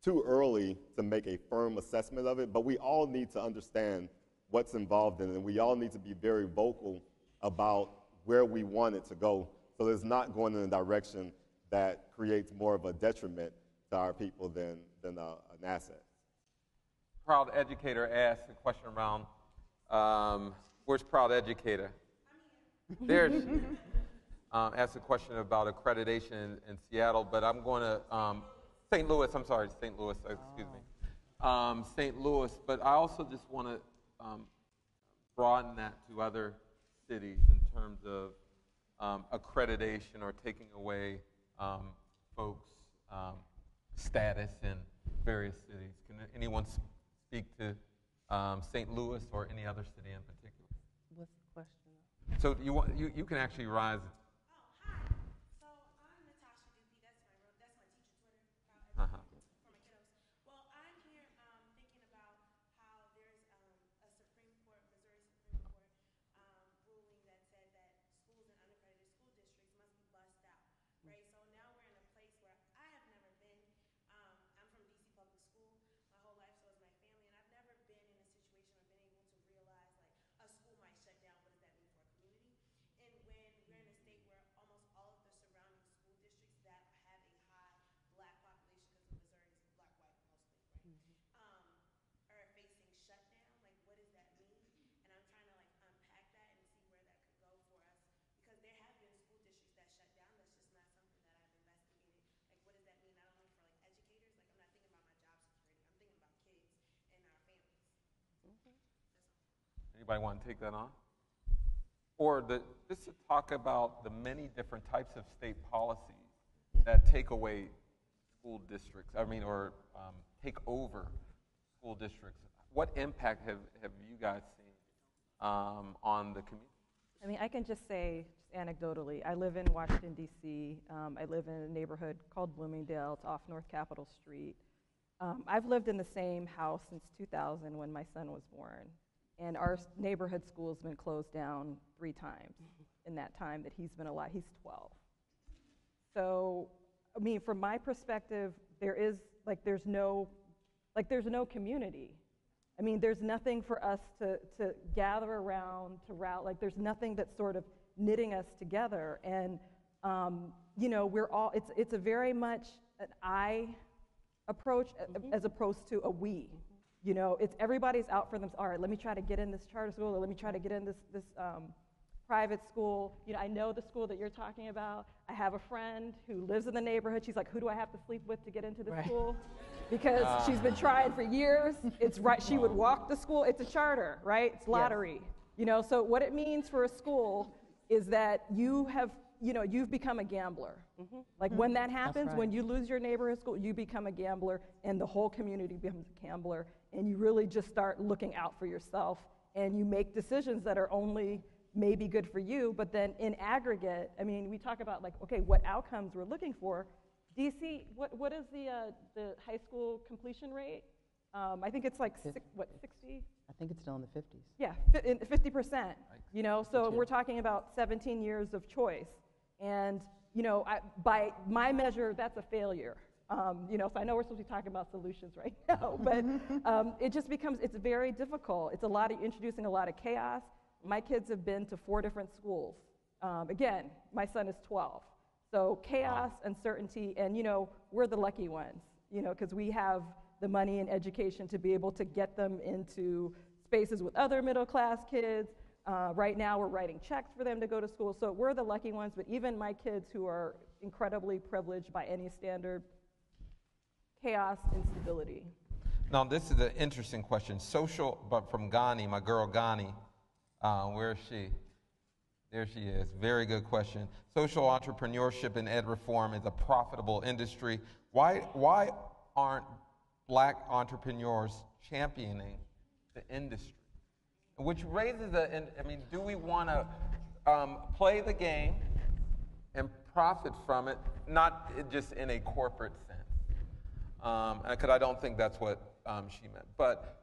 too early to make a firm assessment of it, but we all need to understand what's involved in it, and we all need to be very vocal about where we want it to go, so it's not going in a direction that creates more of a detriment to our people than an asset. Proud Educator asked a question around, where's Proud Educator? There she is. Asked a question about accreditation in Seattle, but I'm going to, St. Louis, excuse me. St. Louis, but I also just want to broaden that to other cities in terms of accreditation or taking away folks' status in various cities. Can anyone speak to St. Louis or any other city in particular? What's the question? So you can actually rise. Anybody want to take that on? Or just to talk about the many different types of state policies that take away school districts, or take over school districts. What impact have you guys seen on the community? I mean, I can just say, anecdotally, I live in Washington, D.C. I live in a neighborhood called Bloomingdale. It's off North Capitol Street. I've lived in the same house since 2000 when my son was born. And our neighborhood school has been closed down 3 times in that time that he's been alive. He's 12. So, I mean, from my perspective, there's no community. I mean, there's nothing for us to gather around, to rally. Like, there's nothing that's sort of knitting us together. And, you know, it's a very much an I approach as opposed to a we. You know, it's everybody's out for them. All right, let me try to get in this charter school, or let me try to get in this private school. You know, I know the school that you're talking about. I have a friend who lives in the neighborhood. She's like, who do I have to sleep with to get into the school? Because she's been trying for years. It's right. She would walk the school. It's a charter, right? It's lottery. Yes. You know, so what it means for a school is that you you've become a gambler. Like when that happens, right. when you lose your neighbor at school, you become a gambler, and the whole community becomes a gambler, and you really just start looking out for yourself, and you make decisions that are only maybe good for you, but then in aggregate, I mean, we talk about like, okay, what outcomes we're looking for. DC, what is the high school completion rate? I think it's like 60? I think it's still in the 50s. Yeah, 50%. You know, so we're talking about 17 years of choice, and you know, by my measure, that's a failure. You know, so I know we're supposed to be talking about solutions right now, but it just becomes, it's very difficult. It's introducing a lot of chaos. My kids have been to 4 different schools. Again, my son is 12. So chaos, uncertainty, and you know, we're the lucky ones, you know, because we have the money and education to be able to get them into spaces with other middle class kids. Right now we're writing checks for them to go to school. So we're the lucky ones, but even my kids who are incredibly privileged by any standard, chaos, instability. Now, this is an interesting question. But from Ghani, my girl Ghani, where is she? There she is. Very good question. Social entrepreneurship and ed reform is a profitable industry. Why aren't black entrepreneurs championing the industry? Which raises do we want to play the game and profit from it, not just in a corporate sense? Because I don't think that's what she meant. But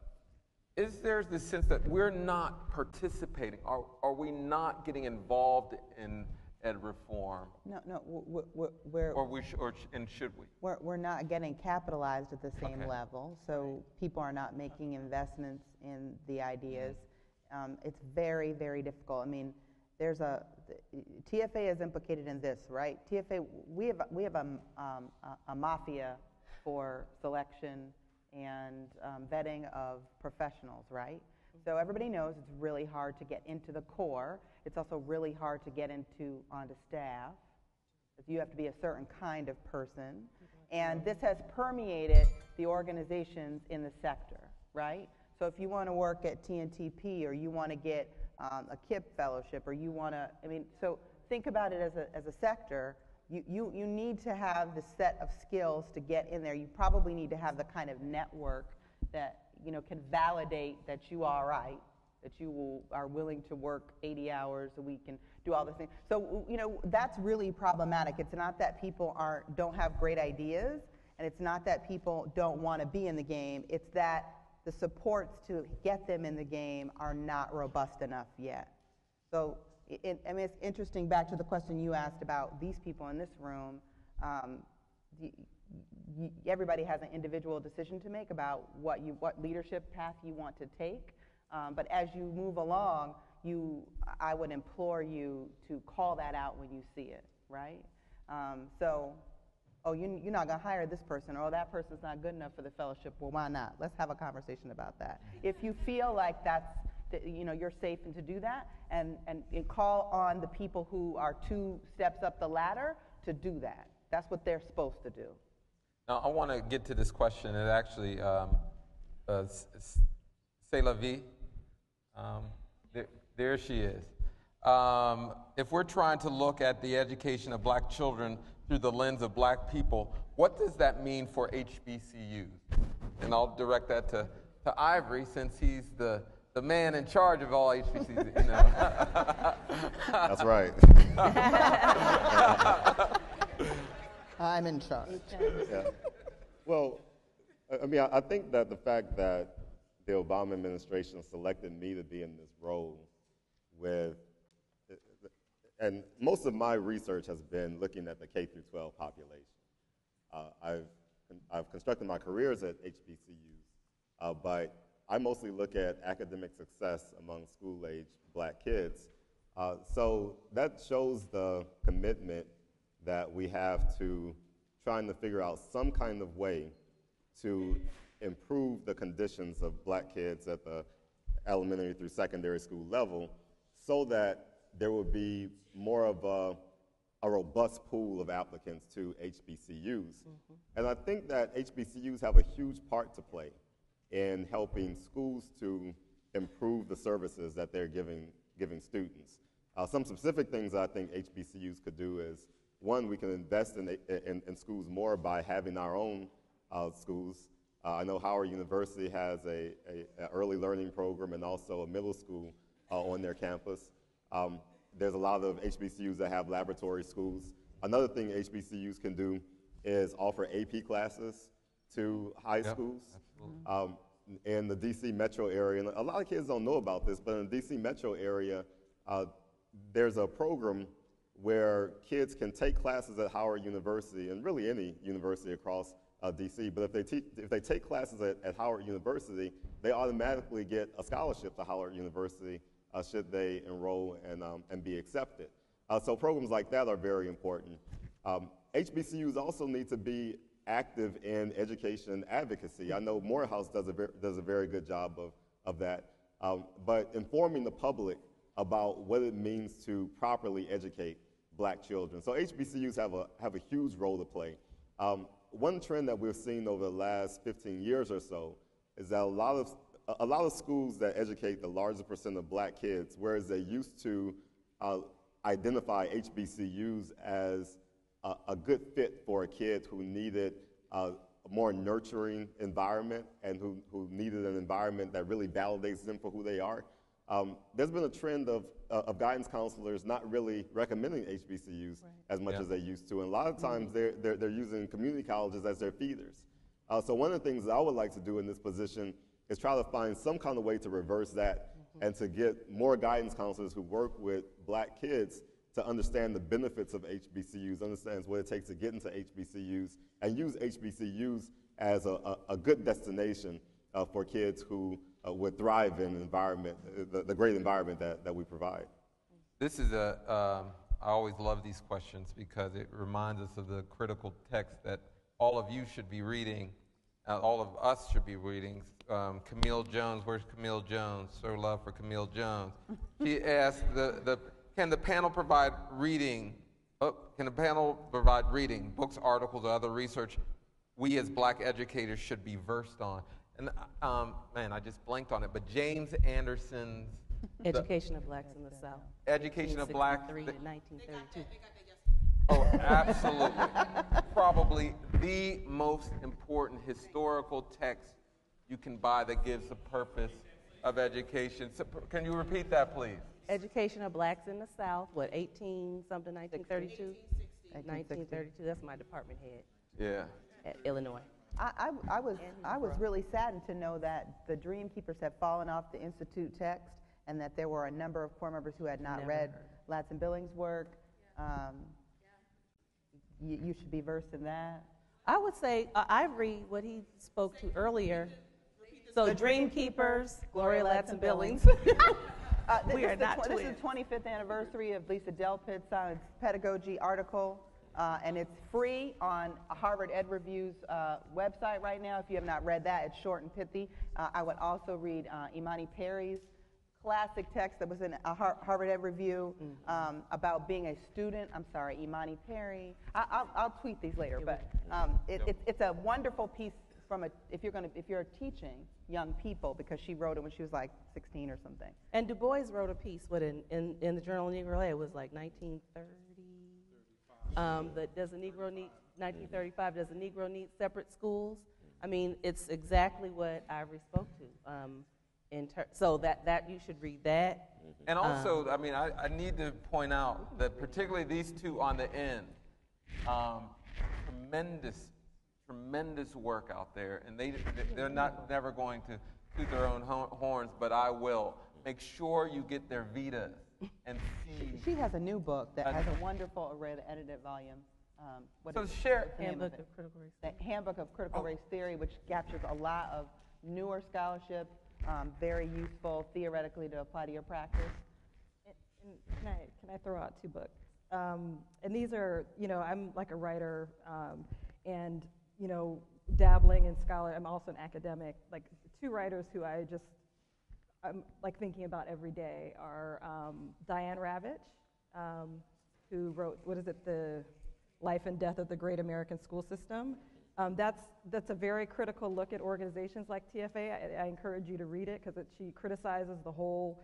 is there this sense that we're not participating? Are we not getting involved in ed reform? No, Should we? we're not getting capitalized at the same level, so people are not making investments in the ideas. It's very, very difficult. I mean, TFA is implicated in this, right? TFA, we have a mafia for selection and vetting of professionals, right? So everybody knows it's really hard to get into the core. It's also really hard to get onto staff. You have to be a certain kind of person. And this has permeated the organizations in the sector, right? So if you want to work at TNTP, or you want to get a KIP fellowship, or you want to, so think about it as a sector. You need to have the set of skills to get in there. You probably need to have the kind of network that can validate that you are right, that you are willing to work 80 hours a week and do all those things. So that's really problematic. It's not that people don't have great ideas, and it's not that people don't want to be in the game. It's that the supports to get them in the game are not robust enough yet. So it's interesting, back to the question you asked about these people in this room. Everybody has an individual decision to make about what leadership path you want to take. But as you move along, I would implore you to call that out when you see it, right? You're not going to hire this person, or that person's not good enough for the fellowship. Well, why not? Let's have a conversation about that. If you feel like you're safe and to do that, and call on the people who are 2 steps up the ladder to do that. That's what they're supposed to do. Now, I want to get to this question. It actually, c'est la vie. There she is. If we're trying to look at the education of black children through the lens of black people, what does that mean for HBCUs? And I'll direct that to Ivory, since he's the man in charge of all HBCUs. That's right. I'm in charge. Yeah. Well, I think that the fact that the Obama administration selected me to be in this role and most of my research has been looking at the K through 12 population. I've constructed my careers at HBCUs, but I mostly look at academic success among school-age black kids. So that shows the commitment that we have to trying to figure out some kind of way to improve the conditions of black kids at the elementary through secondary school level, so that there will be more of a robust pool of applicants to HBCUs. And I think that HBCUs have a huge part to play in helping schools to improve the services that they're giving students. Some specific things I think HBCUs could do is, one, we can invest in schools more by having our own schools. I know Howard University has a early learning program and also a middle school on their campus. There's a lot of HBCUs that have laboratory schools. Another thing HBCUs can do is offer AP classes to high schools. In the DC metro area, and a lot of kids don't know about this, but in the DC metro area, there's a program where kids can take classes at Howard University, and really any university across DC, but if they take classes at Howard University, they automatically get a scholarship to Howard University should they enroll and be accepted. So programs like that are very important. HBCUs also need to be active in education and advocacy. I know Morehouse does a very good job of that, but informing the public about what it means to properly educate Black children. So HBCUs have a huge role to play. One trend that we've seen over the last 15 years or so is that a lot of schools that educate the largest percent of Black kids, whereas they used to identify HBCUs as a good fit for a kid who needed a more nurturing environment and who needed an environment that really validates them for who they are. There's been a trend of guidance counselors not really recommending HBCUs as much as they used to, and a lot of times they're using community colleges as their feeders. So one of the things that I would like to do in this position is try to find some kind of way to reverse that and to get more guidance counselors who work with Black kids to understand the benefits of HBCUs, understands what it takes to get into HBCUs, and use HBCUs as a good destination for kids who would thrive in an environment, the great environment that we provide. This is I always love these questions because it reminds us of the critical text that all of you should be reading, all of us should be reading. Camille Jones, where's Camille Jones? So love for Camille Jones. She asked, can the panel provide reading? Can the panel provide reading, books, articles, or other research we as Black educators should be versed on? And man, I just blanked on it, but James Anderson's Education of Blacks in the South. Education of Blacks. 1963 to 1932. Oh, absolutely. Probably the most important historical text you can buy that gives the purpose of education. So, can you repeat that, please? Education of Blacks in the South, what, 18-something, 1932? 1932, that's my department head. Yeah. At Illinois. I was really saddened to know that the Dream Keepers had fallen off the Institute text and that there were a number of core members who had not read Latson Billings' work. You should be versed in that. I would say I read what he spoke to earlier. So Dream Keepers, Gloria Latson Billings. We are not twins. This is the 25th anniversary of Lisa Delpit's science pedagogy article, and it's free on Harvard Ed Review's website right now. If you have not read that, it's short and pithy. I would also read Imani Perry's classic text that was in a Harvard Ed Review about being a student. I'm sorry, Imani Perry. I'll tweet these later, but it's a wonderful piece if you're teaching young people, because she wrote it when she was like 16 or something. And Du Bois wrote a piece in the Journal Negro. It was like 1930. But does a Negro need 1935? Does a Negro need separate schools? I mean, it's exactly what Ivory spoke to. So that you should read that. And also, I mean, I need to point out that particularly these two on the end, tremendous work out there, and they're never going to toot their own horns, but I will. Make sure you get their Vitas and see. She has a new book that has a wonderful edited volume. Share Handbook of Critical Race Theory. The Handbook of Critical Race Theory, which captures a lot of newer scholarship, very useful theoretically to apply to your practice. And can I throw out two books? And these are, I'm like a writer, and dabbling in scholar. I'm also an academic. Like two writers who I'm like thinking about every day are Diane Ravitch, who wrote, The Life and Death of the Great American School System. That's a very critical look at organizations like TFA. I encourage you to read it because she criticizes the whole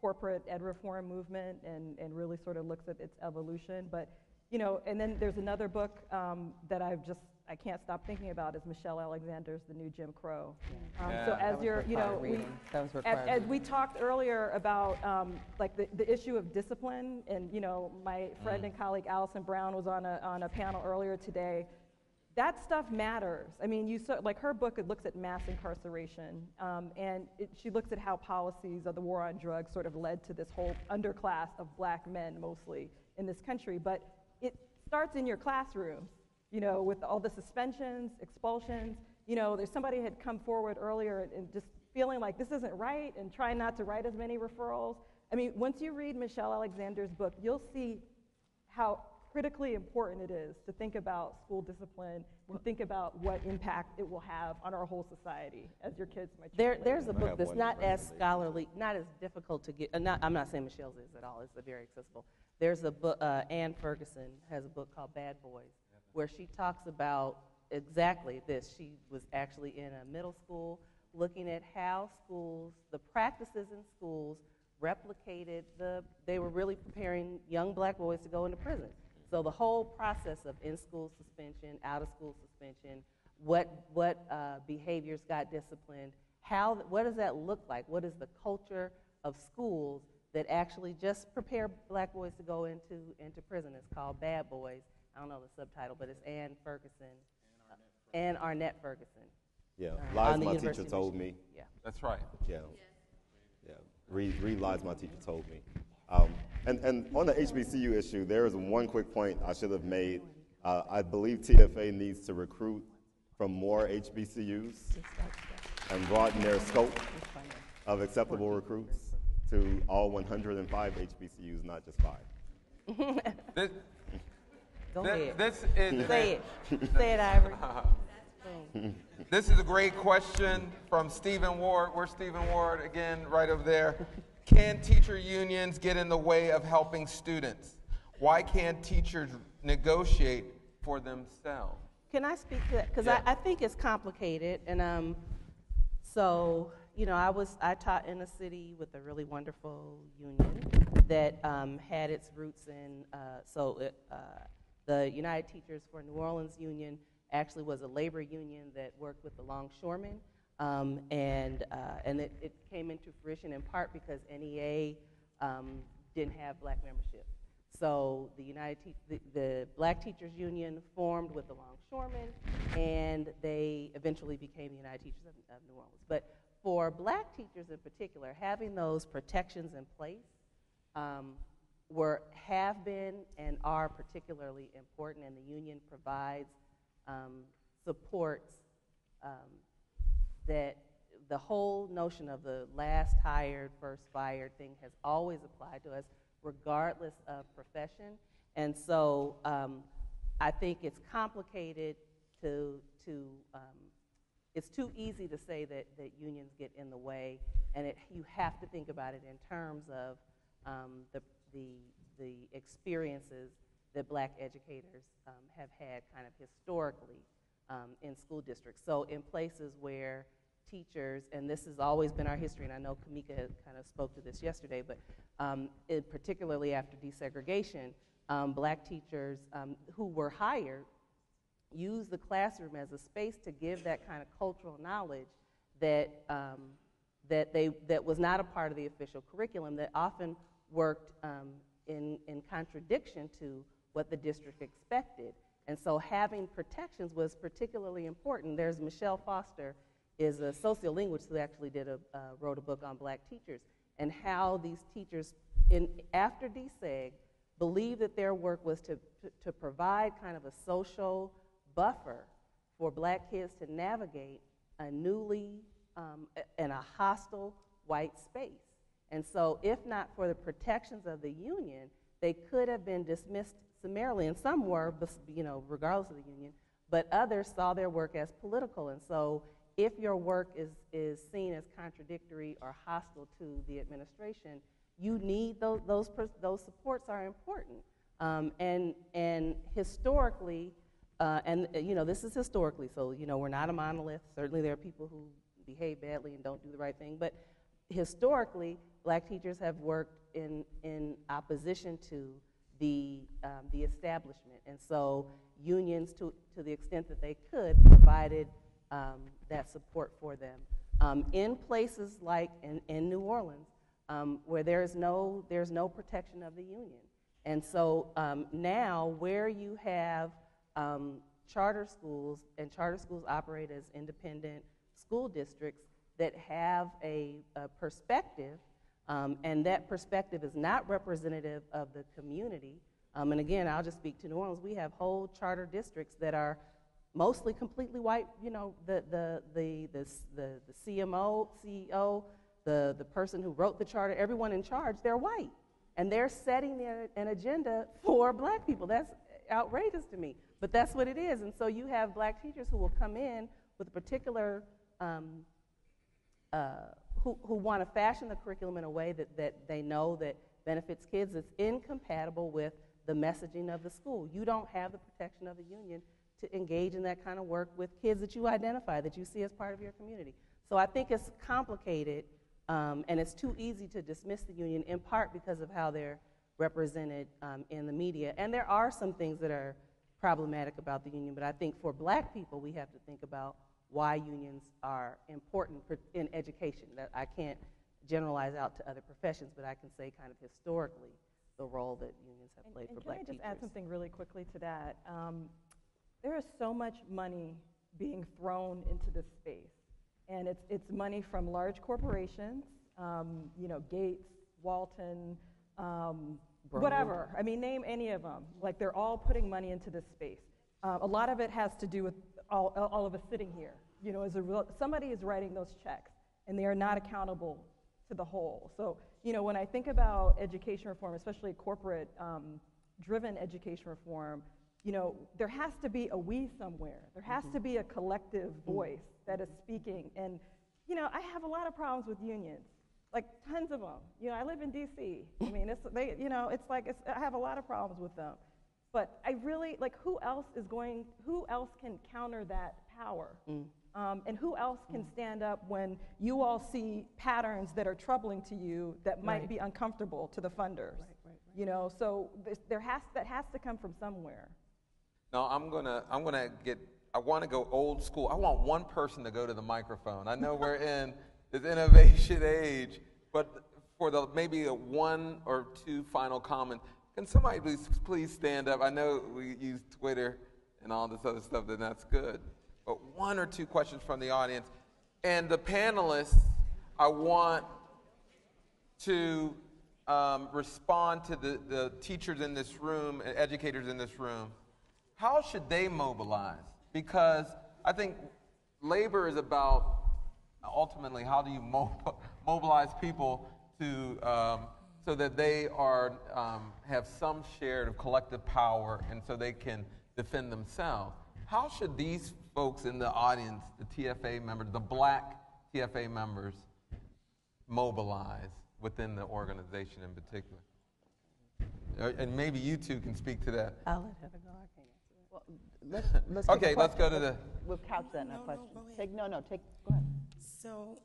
corporate ed reform movement and really sort of looks at its evolution. But, you know, and then there's another book that I can't stop thinking about is Michelle Alexander's The New Jim Crow. So as you're, you know, as we talked earlier about like the issue of discipline, and, you know, my friend and colleague Allison Brown was on a panel earlier today. That stuff matters. I mean, like her book, it looks at mass incarceration, and she looks at how policies of the war on drugs sort of led to this whole underclass of black men, mostly, in this country. But it starts in your classrooms, you know, with all the suspensions, expulsions. You know, there's somebody had come forward earlier and just feeling like this isn't right and trying not to write as many referrals. I mean, once you read Michelle Alexander's book, you'll see how critically important it is to think about school discipline and think about what impact it will have on our whole society as your kids mature. There's a book that's not as scholarly, not as difficult to get. I'm not saying Michelle's is at all. It's very accessible. There's a book, Ann Ferguson has a book called Bad Boys, where she talks about exactly this. She was actually in a middle school looking at how schools, the practices in schools replicated they were really preparing young black boys to go into prison. So the whole process of in-school suspension, out-of-school suspension, what behaviors got disciplined, what does that look like? What is the culture of schools that actually just prepare black boys to go into prison? It's called Bad Boys. I don't know the subtitle, but it's Ann Ferguson. Ann Arnett Ferguson. Yeah, Lies My Teacher Told Me. Yeah. That's right. Yeah. Yeah. Read Lies My Teacher Told Me. And on the HBCU issue, there is one quick point I should have made. I believe TFA needs to recruit from more HBCUs and broaden their scope of acceptable recruits to all 105 HBCUs, not just 5. Go ahead. This is Say it. Say it, Ivory. This is a great question from Stephen Ward. Where's Stephen Ward again? Right over there. Can teacher unions get in the way of helping students? Why can't teachers negotiate for themselves? Can I speak to that? Because Yeah. I think it's complicated. And so, you know, I taught in a city with a really wonderful union that had its roots in, the United Teachers for New Orleans Union actually was a labor union that worked with the longshoremen. And it came into fruition in part because NEA didn't have black membership. So the Black Teachers Union formed with the longshoremen, and they eventually became the United Teachers of New Orleans. But for black teachers in particular, having those protections in place have been and are particularly important, and the union provides supports that the whole notion of the last hired, first fired thing has always applied to us, regardless of profession. And so I think it's complicated it's too easy to say that unions get in the way, and you have to think about it in terms of the experiences that black educators have had kind of historically in school districts. So in places where teachers, and this has always been our history, and I know Kamika kind of spoke to this yesterday, but particularly after desegregation, black teachers who were hired used the classroom as a space to give that kind of cultural knowledge that was not a part of the official curriculum, that often worked in contradiction to what the district expected. And so having protections was particularly important. There's Michelle Foster, is a sociolinguist who actually wrote a book on black teachers, and how these teachers, after deseg, believed that their work was to provide kind of a social buffer for black kids to navigate a newly and a hostile white space. And so if not for the protections of the union, they could have been dismissed summarily, and some were, you know, regardless of the union, but others saw their work as political. And so if your work is seen as contradictory or hostile to the administration, you need those supports are important. And historically, and you know, this is historically, so you know, we're not a monolith. Certainly there are people who behave badly and don't do the right thing, but historically, black teachers have worked in opposition to the establishment. And so unions, to the extent that they could, provided that support for them. In places like in New Orleans, where there's no protection of the union. And so now where you have charter schools, and charter schools operate as independent school districts that have a perspective, and that perspective is not representative of the community. And again, I'll just speak to New Orleans. We have whole charter districts that are mostly completely white. You know, the CMO, CEO, the person who wrote the charter, everyone in charge, they're white. And they're setting an agenda for black people. That's outrageous to me. But that's what it is. And so you have black teachers who will come in with a particular, who want to fashion the curriculum in a way that they know that benefits kids. It's incompatible with the messaging of the school. You don't have the protection of the union to engage in that kind of work with kids that you identify, that you see as part of your community. So I think it's complicated, and it's too easy to dismiss the union, in part because of how they're represented in the media. And there are some things that are problematic about the union, but I think for black people, we have to think about why unions are important in education. That I can't generalize out to other professions, but I can say kind of historically the role that unions have played for black teachers. Can I just add something really quickly to that? There is so much money being thrown into this space, and it's money from large corporations, you know, Gates, Walton, whatever. I mean, name any of them. Like, they're all putting money into this space. A lot of it has to do with all of us sitting here. You know, somebody is writing those checks, and they are not accountable to the whole. So, you know, when I think about education reform, especially corporate-driven education reform, you know, there has to be a we somewhere. There has to be a collective voice that is speaking. And, you know, I have a lot of problems with unions. Like, tons of them. You know, I live in D.C. I mean, I have a lot of problems with them. But I really, like, who else can counter that power? And who else can stand up when you all see patterns that are troubling to you that might be uncomfortable to the funders? Right. You know, so that has to come from somewhere. No, I want to go old school. I want one person to go to the microphone. I know we're in this innovation age, but for maybe a one or two final comments, can somebody please stand up? I know we use Twitter and all this other stuff, and that's good. But one or two questions from the audience. And the panelists, I want to respond to the teachers in this room and educators in this room. How should they mobilize? Because I think labor is about, ultimately, how do you mobilize people to so that they have some share of collective power, and so they can defend themselves. How should these folks in the audience, the TFA members, the black TFA members, mobilize within the organization in particular? And maybe you two can speak to that. I'll let Heather go. I can't answer that. Let's okay, let's go to the... We'll couch that in a question. Go ahead. Go ahead. So,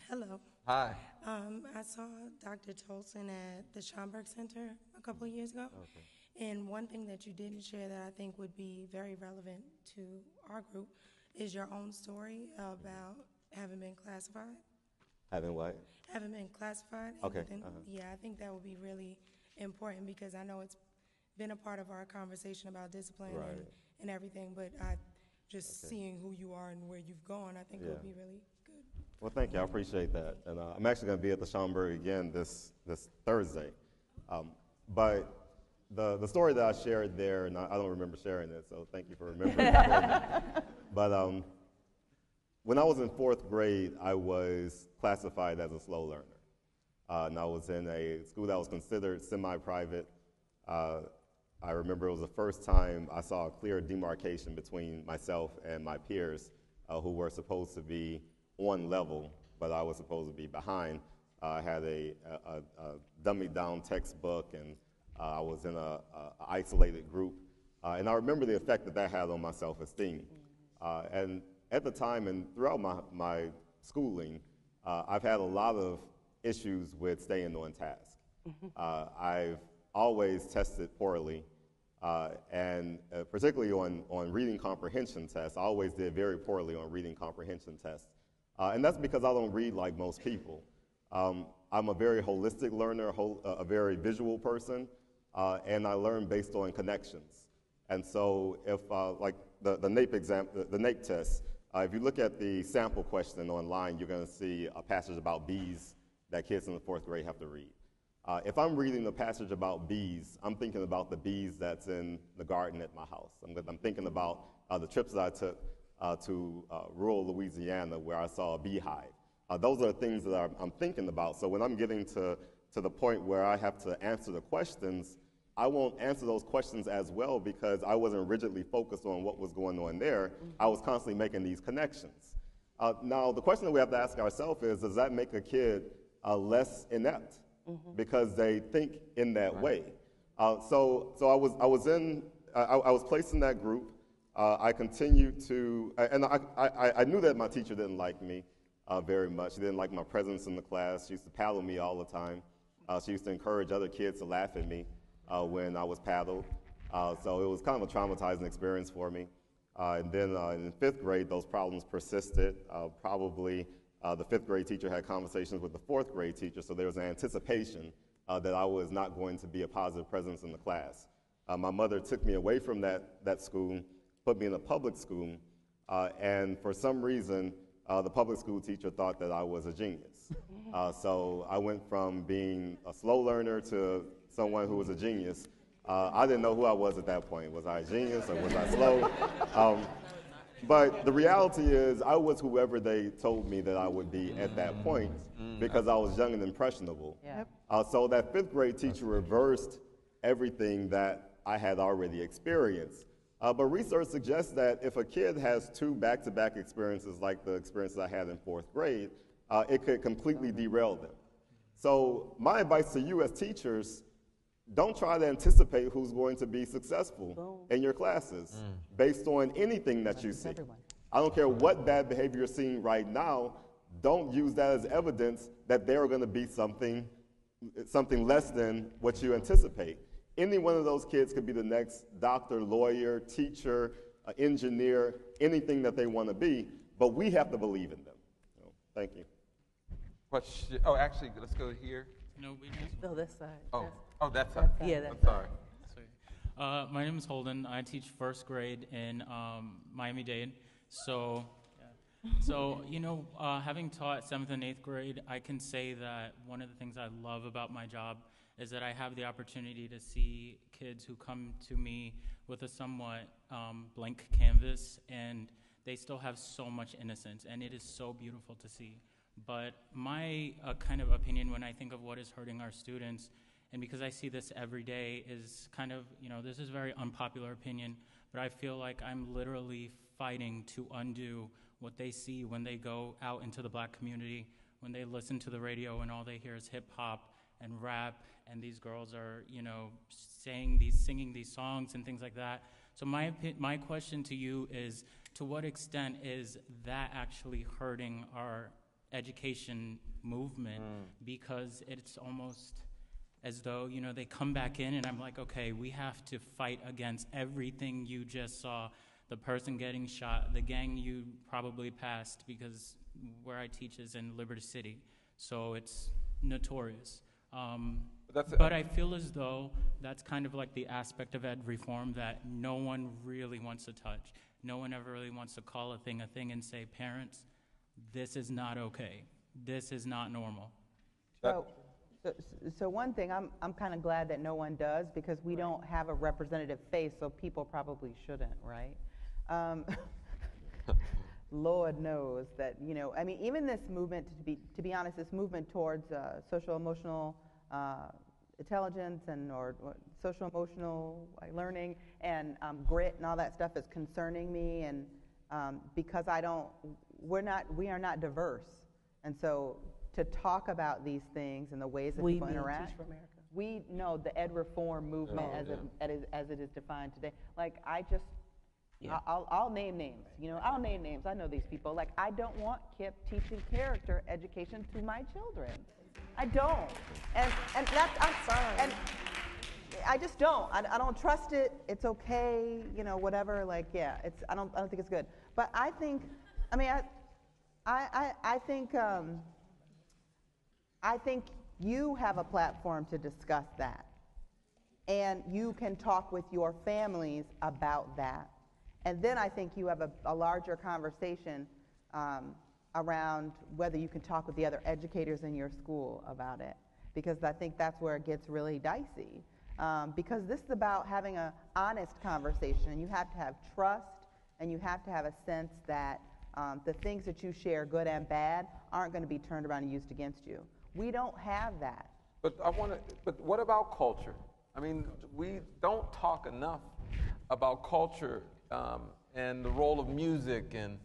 hello. Hi. I saw Dr. Tolson at the Schomburg Center a couple of years ago. Okay. And one thing that you didn't share that I think would be very relevant to our group is your own story about having been classified. Having what? Having been classified. Okay. Yeah, I think that would be really important because I know it's been a part of our conversation about discipline and everything, but seeing who you are and where you've gone, I think would be really good. Well, thank you. I appreciate that. And I'm actually going to be at the Schomburg again this Thursday. But the story that I shared there, and I don't remember sharing it, so thank you for remembering it. But when I was in 4th grade, I was classified as a slow learner. And I was in a school that was considered semi-private. I remember it was the first time I saw a clear demarcation between myself and my peers who were supposed to be on level, but I was supposed to be behind. I had a dummied down textbook, and I was in a isolated group. And I remember the effect that had on my self-esteem. And at the time and throughout my schooling, I've had a lot of issues with staying on task. I've always tested poorly, and particularly on reading comprehension tests. I always did very poorly on reading comprehension tests. And that's because I don't read like most people. I'm a very holistic learner, a very visual person, and I learn based on connections. And so if, like the NAEP exam, the NAEP test, if you look at the sample question online, you're going to see a passage about bees that kids in the 4th grade have to read. If I'm reading a passage about bees, I'm thinking about the bees that's in the garden at my house. I'm thinking about the trips that I took to rural Louisiana where I saw a beehive. Those are the things that I'm thinking about. So when I'm getting to the point where I have to answer the questions, I won't answer those questions as well because I wasn't rigidly focused on what was going on there. I was constantly making these connections. Now, the question that we have to ask ourselves is, does that make a kid less inept because they think in that way? So I was placed in that group. I continued to, and I knew that my teacher didn't like me very much. She didn't like my presence in the class. She used to paddle me all the time. She used to encourage other kids to laugh at me when I was paddled. So it was kind of a traumatizing experience for me. And then in 5th grade, those problems persisted. Probably the 5th grade teacher had conversations with the 4th grade teacher, so there was an anticipation that I was not going to be a positive presence in the class. My mother took me away from that school, put me in a public school, and for some reason, the public school teacher thought that I was a genius. So I went from being a slow learner to someone who was a genius. I didn't know who I was at that point. Was I a genius or was I slow? But the reality is I was whoever they told me that I would be at that point because I was young and impressionable. Yeah. So that 5th grade teacher reversed everything that I had already experienced. But research suggests that if a kid has 2 back-to-back experiences like the experiences I had in 4th grade, it could completely derail them. So my advice to you as teachers, don't try to anticipate who's going to be successful in your classes based on anything that you see. I don't care what bad behavior you're seeing right now, don't use that as evidence that they're going to be something less than what you anticipate. Any one of those kids could be the next doctor, lawyer, teacher, engineer, anything that they want to be, but we have to believe in them. So, thank you. Actually, let's go here. No, we just. No, this side. That's side. Yeah, that's I'm sorry. My name is Holden. I teach 1st grade in Miami-Dade. So having taught 7th and 8th grade, I can say that one of the things I love about my job is that I have the opportunity to see kids who come to me with a somewhat blank canvas, and they still have so much innocence, and it is so beautiful to see. But my kind of opinion when I think of what is hurting our students, and because I see this every day, is kind of, this is a very unpopular opinion, but I feel like I'm literally fighting to undo what they see when they go out into the Black community, when they listen to the radio and all they hear is hip hop and rap, and these girls are, singing these songs and things like that. So my question to you is, to what extent is that actually hurting our education movement? Because it's almost as though, they come back in and I'm like, okay, we have to fight against everything you just saw, the person getting shot, the gang you probably passed, because where I teach is in Liberty City, so it's notorious. But I feel as though that's kind of like the aspect of ed reform that no one really wants to touch. No one ever really wants to call a thing and say, parents, this is not okay. This is not normal. So one thing, I'm kind of glad that no one does, because we don't have a representative face, so people probably shouldn't, right? Lord knows that, even this movement, to be honest, this movement towards social emotional intelligence or social emotional learning and grit and all that stuff is concerning me, and because we are not diverse, and so to talk about these things and the ways that people interact. Teach for America. We know the ed reform movement as it is defined today. Like, I just, Yeah. I'll name names. I'll name names. I know these people. Like, I don't want Kip teaching character education to my children. I don't. And that's, I'm sorry. And I just don't. I don't trust it. It's okay. Whatever. Like, yeah. I don't think it's good. But I think. I think you have a platform to discuss that. And you can talk with your families about that. And then I think you have a larger conversation around whether you can talk with the other educators in your school about it. Because I think that's where it gets really dicey. Because this is about having an honest conversation. And you have to have trust, and you have to have a sense that the things that you share, good and bad, aren't going to be turned around and used against you. We don't have that. But what about culture? I mean, we don't talk enough about culture and the role of music and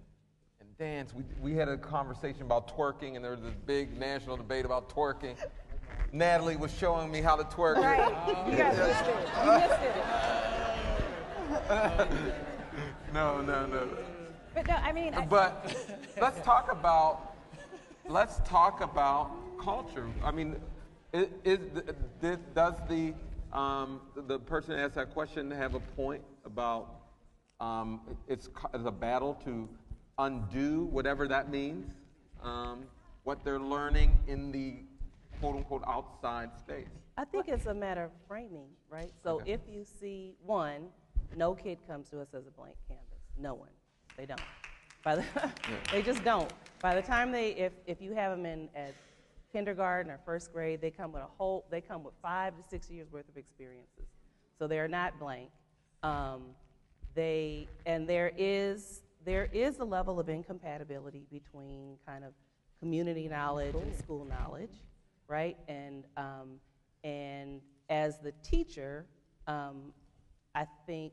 dance. We had a conversation about twerking, and there was this big national debate about twerking. Natalie was showing me how to twerk. Right. You guys missed it. You missed it. No. But no, I mean. But let's talk about culture. I mean, does the person that asked that question have a point about it's a battle to undo whatever that means, what they're learning in the quote-unquote outside space? I think it's a matter of framing, right? So Okay. if you see, one, no kid comes to us as a blank canvas. No one. They don't. They just don't. By the time if you have them in at kindergarten or first grade, they come with 5 to 6 years worth of experiences. So they're not blank. There is a level of incompatibility between kind of community knowledge and school knowledge, right? And as the teacher, I think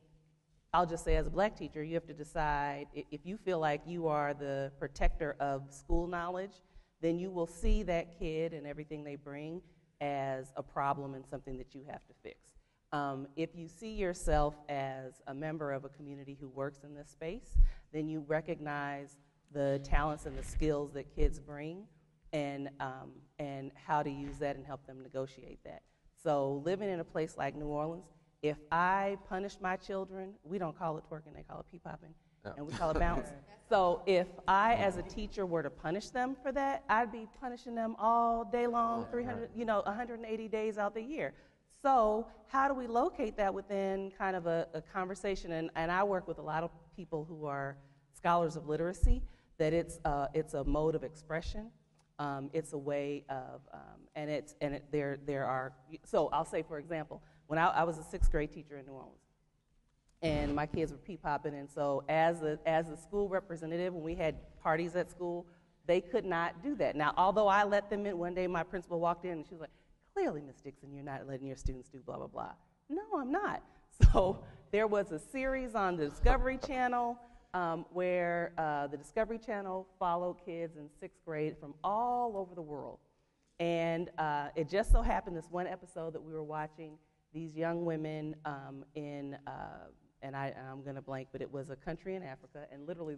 I'll just say as a black teacher, you have to decide if you feel like you are the protector of school knowledge, then you will see that kid and everything they bring as a problem and something that you have to fix. If you see yourself as a member of a community who works in this space, then you recognize the talents and the skills that kids bring and how to use that and help them negotiate that. So living in a place like New Orleans, if I punish my children, we don't call it twerking, they call it pee-popping, and we call it bounce. So if I, as a teacher, were to punish them for that, I'd be punishing them all day long, 180 days out the year. So how do we locate that within kind of a conversation? And I work with a lot of people who are scholars of literacy, that it's a mode of expression. It's a way of, there are, so I'll say, for example, when I was a 6th grade teacher in New Orleans, and my kids were pee-popping, and so as a school representative, when we had parties at school, they could not do that. Now, although I let them in, one day my principal walked in and she was like, clearly, Ms. Dixon, you're not letting your students do blah, blah, blah. No, I'm not. So there was a series on the Discovery Channel where the Discovery Channel followed kids in 6th grade from all over the world. And it just so happened this one episode that we were watching, these young women and I'm going to blank, but it was a country in Africa, and literally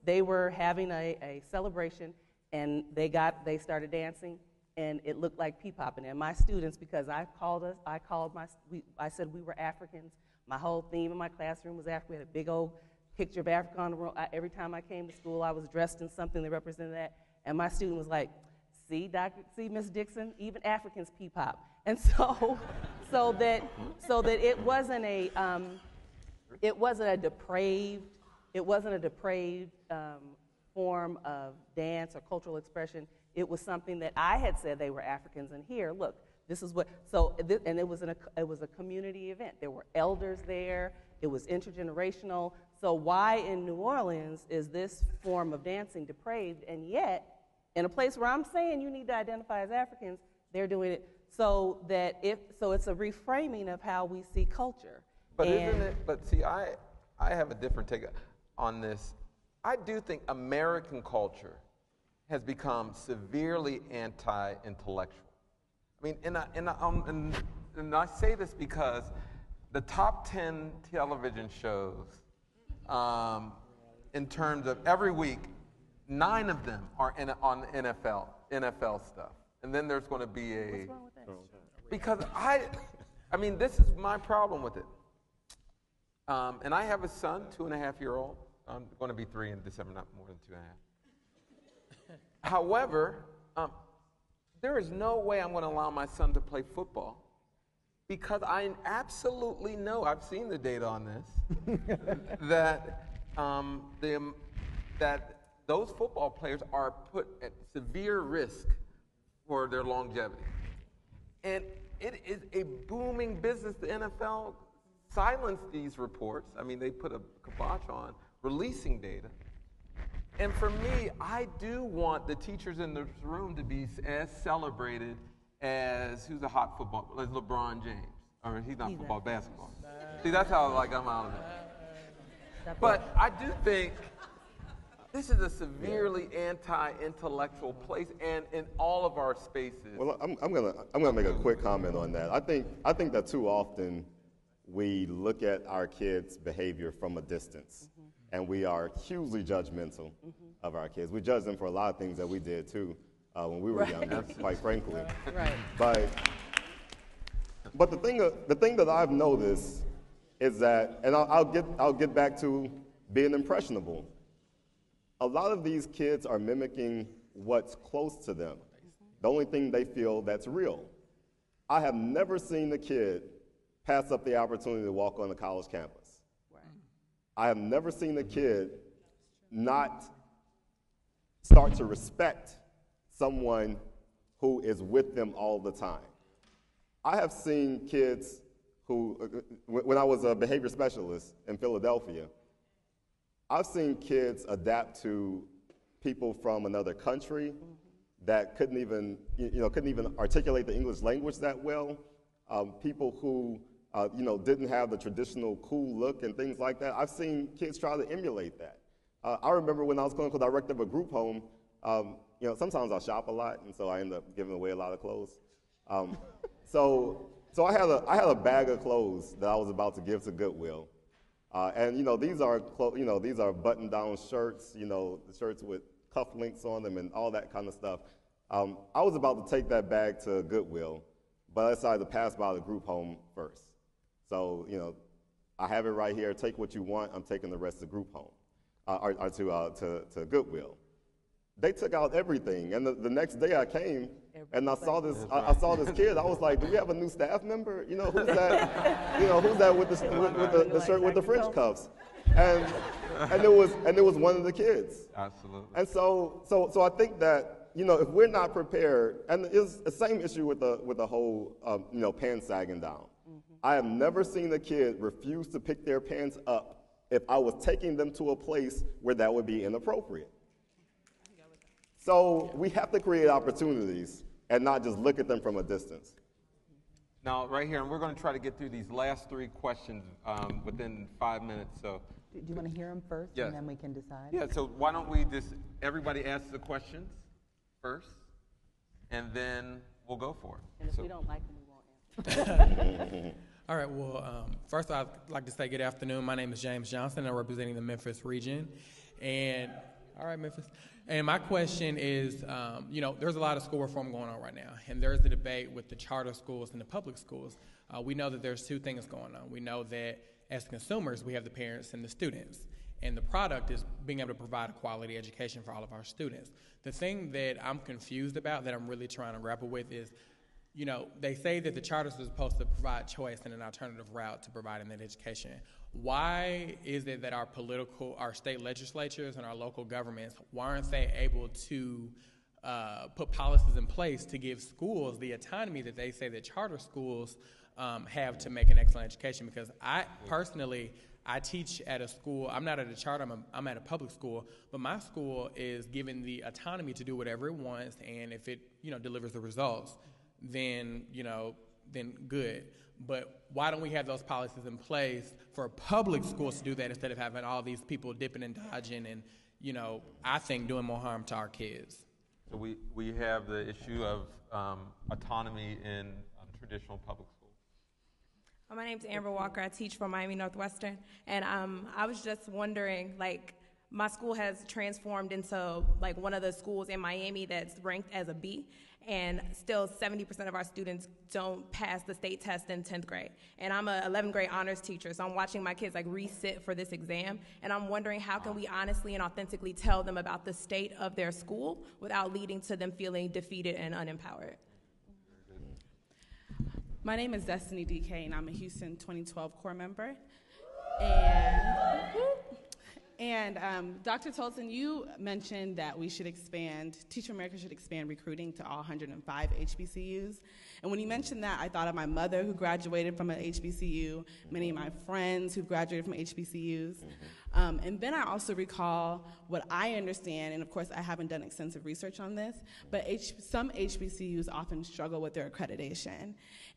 they were having a celebration, and they started dancing, and it looked like pee-popping. And my students, because I said we were Africans, my whole theme in my classroom was Africa. We had a big old picture of Africa on the room. Every time I came to school, I was dressed in something that represented that, and my student was like, see, Miss Dixon, even Africans pee-pop. And so that it wasn't a depraved form of dance or cultural expression. It was something that I had said they were Africans, and here, look, this is what. And it was a community event. There were elders there. It was intergenerational. So why in New Orleans is this form of dancing depraved, and yet in a place where I'm saying you need to identify as Africans, they're doing it. So it's a reframing of how we see culture. But isn't it? But see, I have a different take on this. I do think American culture has become severely anti-intellectual. I mean, and I say this because the top 10 television shows in terms of every week, 9 of them are on NFL stuff. And then there's going to be What's wrong with that? because I mean, this is my problem with it. And I have a son, 2.5-year-old. I'm going to be 3 in December, not more than 2.5. However, there is no way I'm going to allow my son to play football because I absolutely know, I've seen the data on this, that that those football players are put at severe risk for their longevity. And it is a booming business. The NFL silenced these reports. I mean, they put a kibosh on releasing data. And for me, I do want the teachers in this room to be as celebrated as, who's a hot football, as LeBron James. Or he's not football, basketball. See, that's how I'm out of it. But I do think this is a severely anti-intellectual place, and in all of our spaces. Well, I'm gonna make a quick comment on that. I think that too often we look at our kids' behavior from a distance, and we are hugely judgmental of our kids. We judge them for a lot of things that we did too when we were younger, quite frankly. Right. But the thing that I've noticed is that, and I'll get back to being impressionable. A lot of these kids are mimicking what's close to them, the only thing they feel that's real. I have never seen a kid pass up the opportunity to walk on a college campus. Right. I have never seen a kid not start to respect someone who is with them all the time. I have seen kids who, when I was a behavior specialist in Philadelphia, I've seen kids adapt to people from another country that couldn't even articulate the English language that well. People who, didn't have the traditional cool look and things like that. I've seen kids try to emulate that. I remember when I was clinical director of a group home, sometimes I shop a lot, and so I end up giving away a lot of clothes. So I had a bag of clothes that I was about to give to Goodwill. And these are button-down shirts, the shirts with cufflinks on them and all that kind of stuff. I was about to take that bag to Goodwill, but I decided to pass by the group home first. So, I have it right here. Take what you want. I'm taking the rest to group home, or to Goodwill. They took out everything, and the next day I came and I saw this. I saw this kid. I was like, "Do we have a new staff member? Who's that? Who's that with the shirt with the French cuffs?" And it was one of the kids. Absolutely. And so I think that if we're not prepared, and it's the same issue with the whole pants sagging down. I have never seen a kid refuse to pick their pants up if I was taking them to a place where that would be inappropriate. So we have to create opportunities and not just look at them from a distance. Now, right here, and we're going to try to get through these last 3 questions within 5 minutes. So, Do you want to hear them first, Yes. and then we can decide? yeah, so why don't we everybody ask the questions first, and then we'll go for it. And if we don't like them, we won't answer. All right, well, first I'd like to say good afternoon. My name is James Johnson. I'm representing the Memphis region. And, all right, Memphis. And my question is, there's a lot of school reform going on right now, and there's the debate with the charter schools and the public schools. We know that there's 2 things going on. We know that as consumers, we have the parents and the students, and the product is being able to provide a quality education for all of our students. The thing that I'm confused about, that I'm really trying to grapple with is, they say that the charters are supposed to provide choice and an alternative route to providing that education. Why is it that our state legislatures and our local governments, why aren't they able to put policies in place to give schools the autonomy that they say that charter schools have to make an excellent education? Because I teach at a school. I'm not at a charter. I'm at a public school, but my school is given the autonomy to do whatever it wants, and if it delivers the results, then good. But why don't we have those policies in place for public schools to do that instead of having all these people dipping and dodging and I think doing more harm to our kids? So we have the issue of autonomy in traditional public schools. My name's Amber Walker. I teach for Miami Northwestern, and I was just wondering, like, my school has transformed into like one of the schools in Miami that's ranked as a B, and still 70% of our students don't pass the state test in 10th grade. And I'm a 11th grade honors teacher, so I'm watching my kids like resit for this exam, and I'm wondering how can we honestly and authentically tell them about the state of their school without leading to them feeling defeated and unempowered. My name is Destiny DK, and I'm a Houston 2012 core member. And Dr. Tolson, you mentioned that we should expand, Teach for America should expand recruiting to all 105 HBCUs. And when you mentioned that, I thought of my mother who graduated from an HBCU, many of my friends who graduated from HBCUs. And then I also recall what I understand, and of course I haven't done extensive research on this, but some HBCUs often struggle with their accreditation.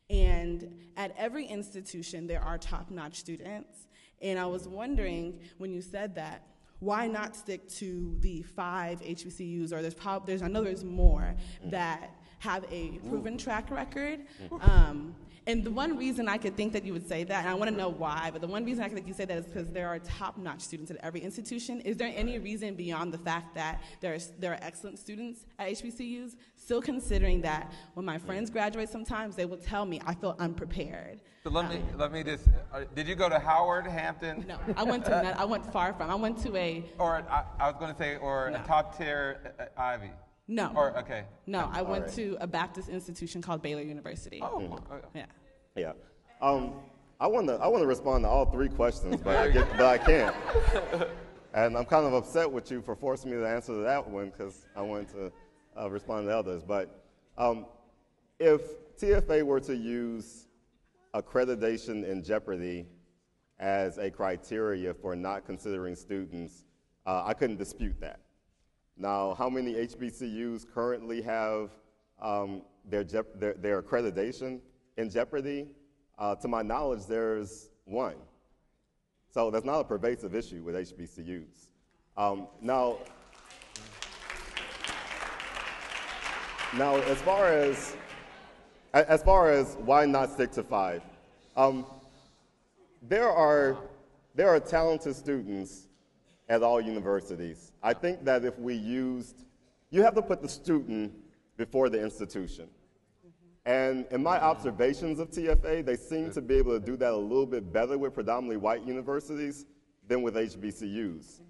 And at every institution, there are top-notch students. And I was wondering, when you said that, why not stick to the 5 HBCUs, or I know there's more, that have a proven track record? And the one reason I could think that you would say that, and I want to know why, but the one reason I could think you say that is because there are top-notch students at every institution. Is there any reason beyond the fact that there are excellent students at HBCUs, still considering that when my friends graduate sometimes, they will tell me I feel unprepared? So let me just, did you go to Howard, Hampton? No, I went far from. I went to a... Or I was going to say, or No. a top-tier Ivy? No. Or, okay. No, I went to a Baptist institution called Baylor University. Oh, Yeah. Yeah. I want to respond to all 3 questions, but I can't. And I'm kind of upset with you for forcing me to answer to that one because I wanted to respond to the others. But if TFA were to use accreditation in jeopardy as a criteria for not considering students, I couldn't dispute that. Now, how many HBCUs currently have their accreditation in jeopardy? To my knowledge, there's 1. So that's not a pervasive issue with HBCUs. Now, as far as why not stick to 5, there are talented students at all universities. I think that if we you have to put the student before the institution. And in my observations of TFA, they seem to be able to do that a little bit better with predominantly white universities than with HBCUs.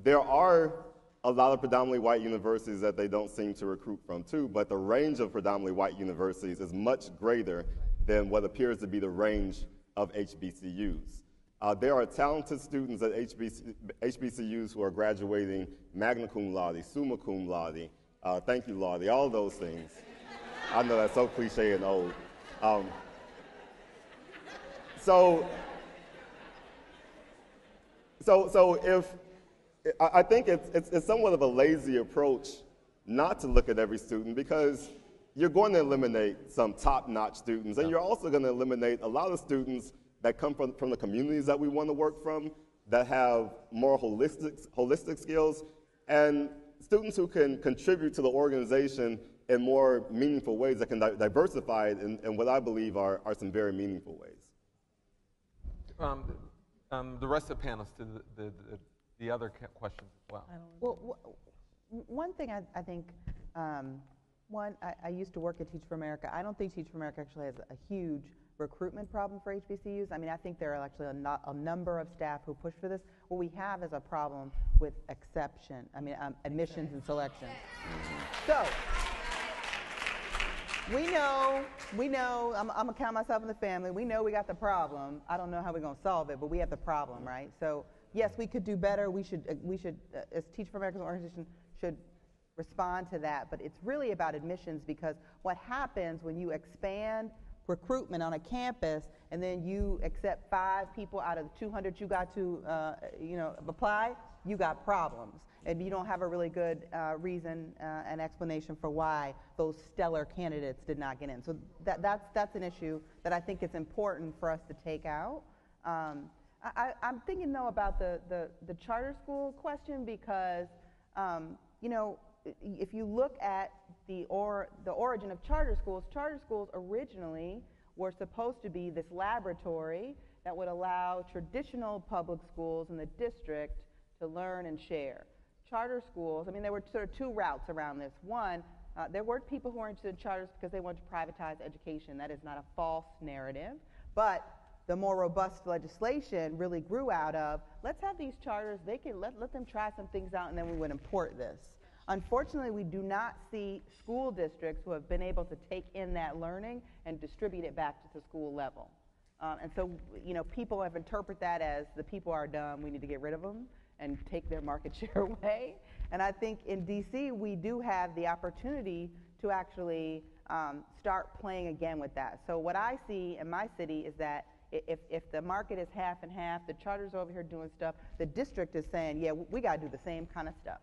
There are a lot of predominantly white universities that they don't seem to recruit from too, but the range of predominantly white universities is much greater than what appears to be the range of HBCUs. There are talented students at HBCUs who are graduating magna cum laude, summa cum laude, thank you laude, all those things. I know that's so cliche and old. So if I think it's somewhat of a lazy approach not to look at every student because you're going to eliminate some top-notch students, and you're also going to eliminate a lot of students that come from the communities that we want to work from, that have more holistic skills, and students who can contribute to the organization in more meaningful ways that can diversify it in what I believe are some very meaningful ways. The rest of the panelists, the other questions as well. Well, one thing I think, I used to work at Teach for America. I don't think Teach for America actually has a huge recruitment problem for HBCUs. I mean, I think there are actually a number of staff who push for this. What we have is a problem with admissions and selection. So, we know, I'm gonna count myself in the family, we know we got the problem. I don't know how we're gonna solve it, but we have the problem, right? So, yes, we could do better. We should as Teach for America's organization, should respond to that. But it's really about admissions, because what happens when you expand recruitment on a campus and then you accept 5 people out of the 200 you got to apply, you got problems. And you don't have a really good reason and explanation for why those stellar candidates did not get in. So that's an issue that I think is important for us to take out. I'm thinking, though, about the charter school question, because if you look at the origin of charter schools originally were supposed to be this laboratory that would allow traditional public schools in the district to learn and share. Charter schools, I mean, there were sort of two routes around this. One, there were people who were interested in charters because they wanted to privatize education. That is not a false narrative. But the more robust legislation really grew out of, let's have these charters, they can let them try some things out, and then we would import this. Unfortunately, we do not see school districts who have been able to take in that learning and distribute it back to the school level. And so, you know, people have interpreted that as the people are dumb, we need to get rid of them and take their market share away. And I think in DC, we do have the opportunity to actually start playing again with that. So what I see in my city is that if the market is half and half, the charter's over here doing stuff, the district is saying, yeah, we got to do the same kind of stuff.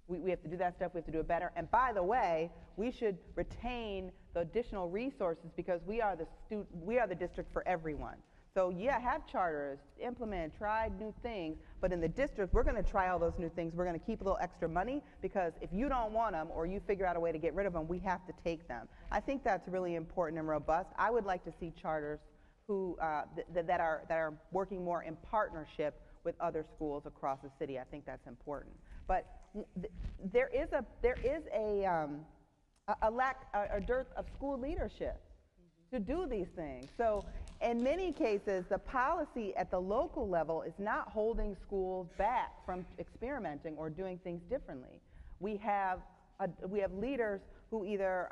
We have to do that stuff, we have to do it better. And by the way, we should retain the additional resources because we are the district for everyone. So yeah, have charters, implement, try new things, but in the district, we're going to try all those new things. We're going to keep a little extra money because if you don't want them or you figure out a way to get rid of them, we have to take them. I think that's really important and robust. I would like to see charters who that are working more in partnership with other schools across the city. I think that's important. But there is a dearth of school leadership to do these things. So in many cases, the policy at the local level is not holding schools back from experimenting or doing things differently. We have leaders who either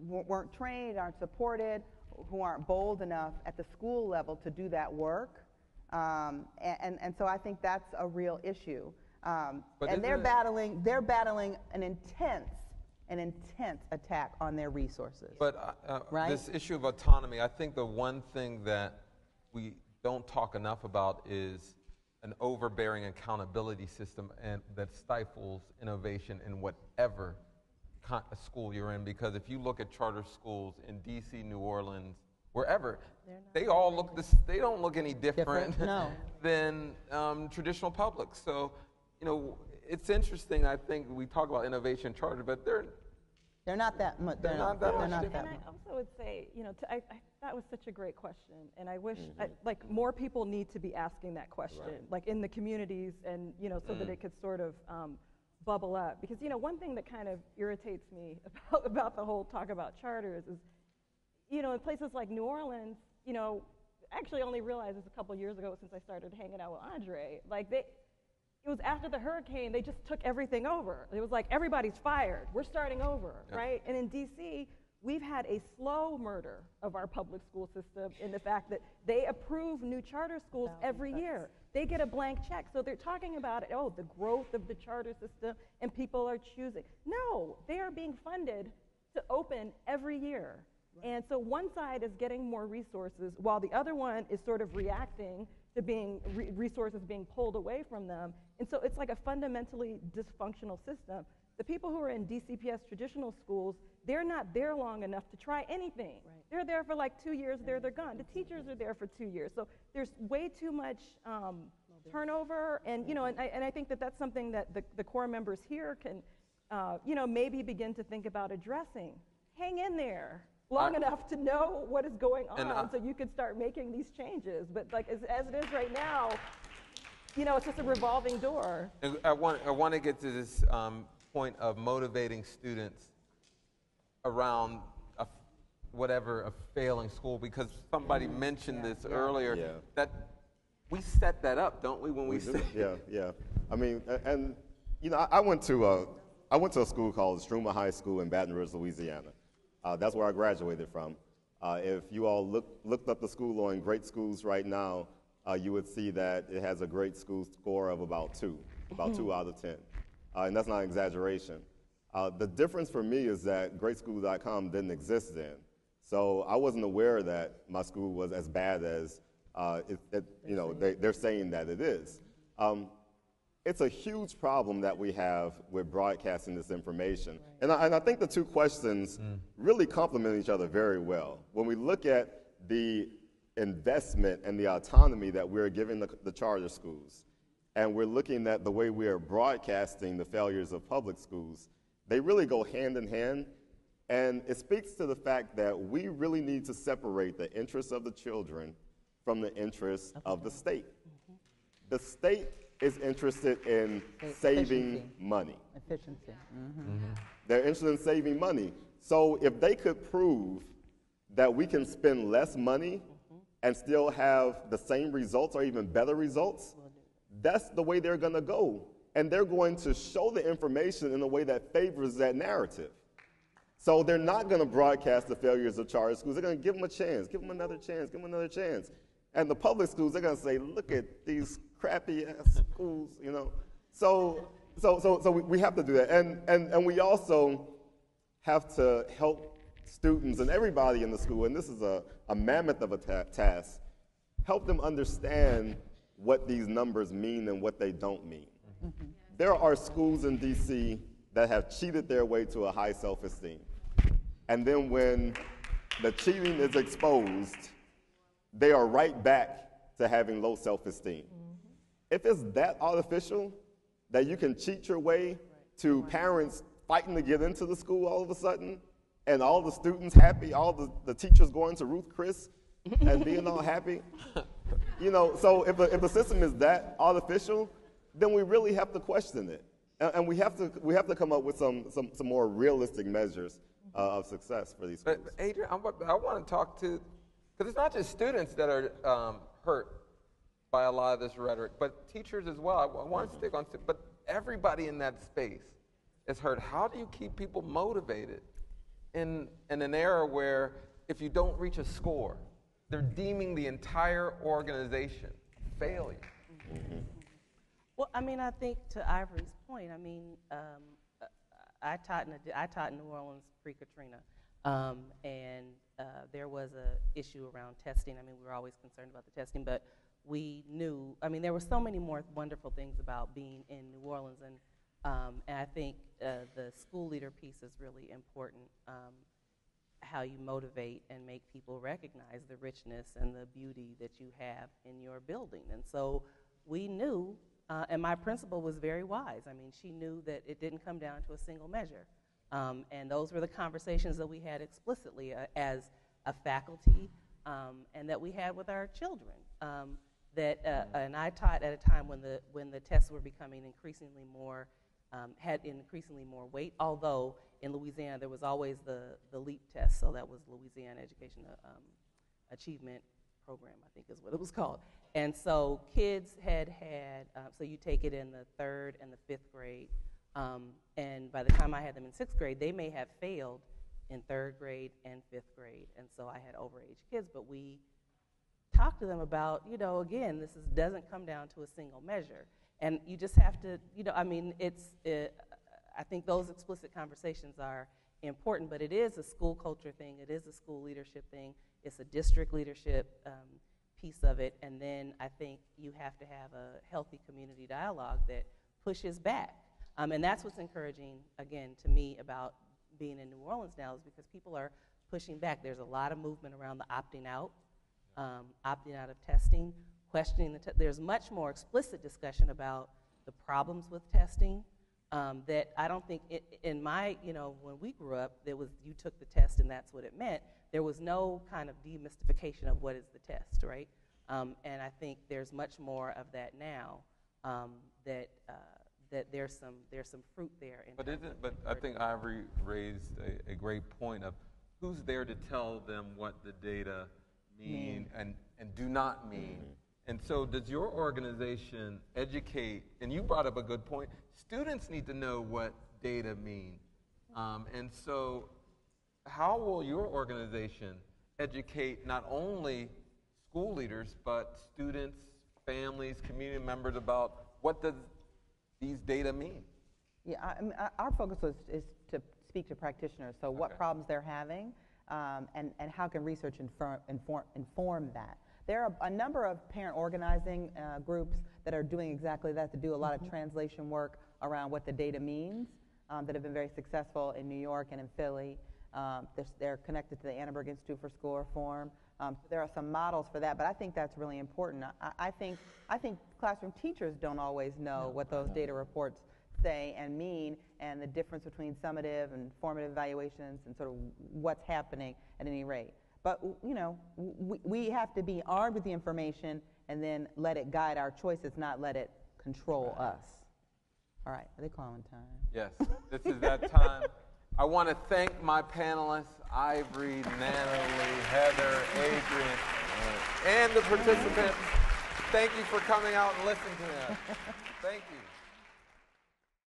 weren't trained, aren't supported, who aren't bold enough at the school level to do that work. And so I think that's a real issue. And they're battling an intense attack on their resources. But right? This issue of autonomy, I think the one thing that we don't talk enough about is an overbearing accountability system and that stifles innovation in whatever school you're in. Because if you look at charter schools in DC, New Orleans, wherever, they all look they don't look any different no. than traditional public. So, you know, it's interesting. I think we talk about innovation charter, but they're not that much. They're not that much. And I also would say, you know, that was such a great question, and I wish like more people need to be asking that question, like in the communities, and you know, so that it could sort of bubble up. Because you know, one thing that kind of irritates me about the whole talk about charters is, you know, in places like New Orleans, you know, actually only realized this a couple years ago since I started hanging out with Andre, like it was after the hurricane, they just took everything over. It was like, everybody's fired, we're starting over, right? And in DC, we've had a slow murder of our public school system in the fact that they approve new charter schools every year. They get a blank check. So they're talking about, oh, the growth of the charter system and people are choosing. No, they are being funded to open every year. And so one side is getting more resources while the other one is sort of reacting to being resources being pulled away from them. And so it's like a fundamentally dysfunctional system. The people who are in DCPS traditional schools, they're not there long enough to try anything. Right. They're there for like 2 years, they're gone. The teachers are there for 2 years. So there's way too much turnover, and you know, and I think that that's something that the core members here can, you know, maybe begin to think about addressing. Hang in there long enough to know what is going on, so you could start making these changes. But like as it is right now, you know, it's just a revolving door. And I want to get to this point of motivating students around a failing school, because somebody mentioned this earlier, that we set that up, don't we? When we say yeah. I mean, and you know, I went to a school called Struma High School in Baton Rouge, Louisiana. That's where I graduated from. If you all looked up the school on Great Schools right now, you would see that it has a great school score of about 2 out of 10. And that's not an exaggeration. The difference for me is that greatschool.com didn't exist then. So I wasn't aware that my school was as bad as you know, they're saying that it is. It's a huge problem that we have with broadcasting this information. And I think the two questions really complement each other very well. When we look at the investment and the autonomy that we're giving the charter schools, and we're looking at the way we are broadcasting the failures of public schools, they really go hand in hand. And it speaks to the fact that we really need to separate the interests of the children from the interests of the state. The state is interested in saving money. Efficiency. They're interested in saving money. So if they could prove that we can spend less money and still have the same results or even better results, that's the way they're going to go. And they're going to show the information in a way that favors that narrative. So they're not going to broadcast the failures of charter schools. They're going to give them a chance, give them another chance, give them another chance. And the public schools, they're going to say, look at these crappy-ass schools, you know. So we have to do that. And we also have to help students and everybody in the school, and this is a mammoth of a task, help them understand what these numbers mean and what they don't mean. There are schools in D.C. that have cheated their way to a high self-esteem. And then when the cheating is exposed, they are right back to having low self-esteem. If it's that artificial that you can cheat your way to parents fighting to get into the school all of a sudden, and all the students happy, all the teachers going to Ruth Chris and being all happy, you know, so if the system is that artificial, then we really have to question it. And we have to come up with some more realistic measures of success for these schools. But Adrian, I want to talk to, because it's not just students that are hurt by a lot of this rhetoric, but teachers as well. I want to stick on, but everybody in that space is hurt. How do you keep people motivated in an era where if you don't reach a score, they're deeming the entire organization failure? Well, I mean, I think to Ivory's point, I mean, I taught in New Orleans pre-Katrina, and there was an issue around testing. I mean, we were always concerned about the testing, but we knew, I mean, there were so many more wonderful things about being in New Orleans, and I think the school leader piece is really important, how you motivate and make people recognize the richness and the beauty that you have in your building. And so we knew, and my principal was very wise. I mean, she knew that it didn't come down to a single measure. And those were the conversations that we had explicitly as a faculty and that we had with our children. And I taught at a time when the tests were becoming increasingly more had increasingly more weight, although in Louisiana there was always the LEAP test, so that was Louisiana Education Achievement Program, I think is what it was called. And so kids had, so you take it in the 3rd and the 5th grade, and by the time I had them in 6th grade, they may have failed in 3rd grade and 5th grade, and so I had overage kids, but we talked to them about, you know, again, doesn't come down to a single measure. And you just have to, you know, I mean, I think those explicit conversations are important, but it is a school culture thing. It is a school leadership thing. It's a district leadership piece of it. And then I think you have to have a healthy community dialogue that pushes back. And that's what's encouraging, again, to me about being in New Orleans now is because people are pushing back. There's a lot of movement around the opting out of testing, questioning there's much more explicit discussion about the problems with testing that I don't think in my, you know, when we grew up, you took the test and that's what it meant. There was no kind of demystification of what is the test, right? And I think there's much more of that now that there's some fruit there. But I think Ivory raised a great point of who's there to tell them what the data mean and do not mean. And so does your organization educate, and you brought up a good point, students need to know what data mean. And so how will your organization educate not only school leaders, but students, families, community members about what does these data mean? Yeah, our focus is to speak to practitioners, so what problems they're having, and how can research inform that. There are a number of parent organizing groups that are doing exactly that, to do a lot of translation work around what the data means, that have been very successful in New York and in Philly. They're connected to the Annenberg Institute for School Reform. So there are some models for that, but I think that's really important. I think classroom teachers don't always know what those data reports say and mean, and the difference between summative and formative evaluations and sort of what's happening at any rate. But, you know, we have to be armed with the information and then let it guide our choices, not let it control us. All right, are they calling time? Yes, this is that time. I want to thank my panelists, Ivory, Natalie, Heather, Adrian, and the participants. Thank you for coming out and listening to us. Thank you.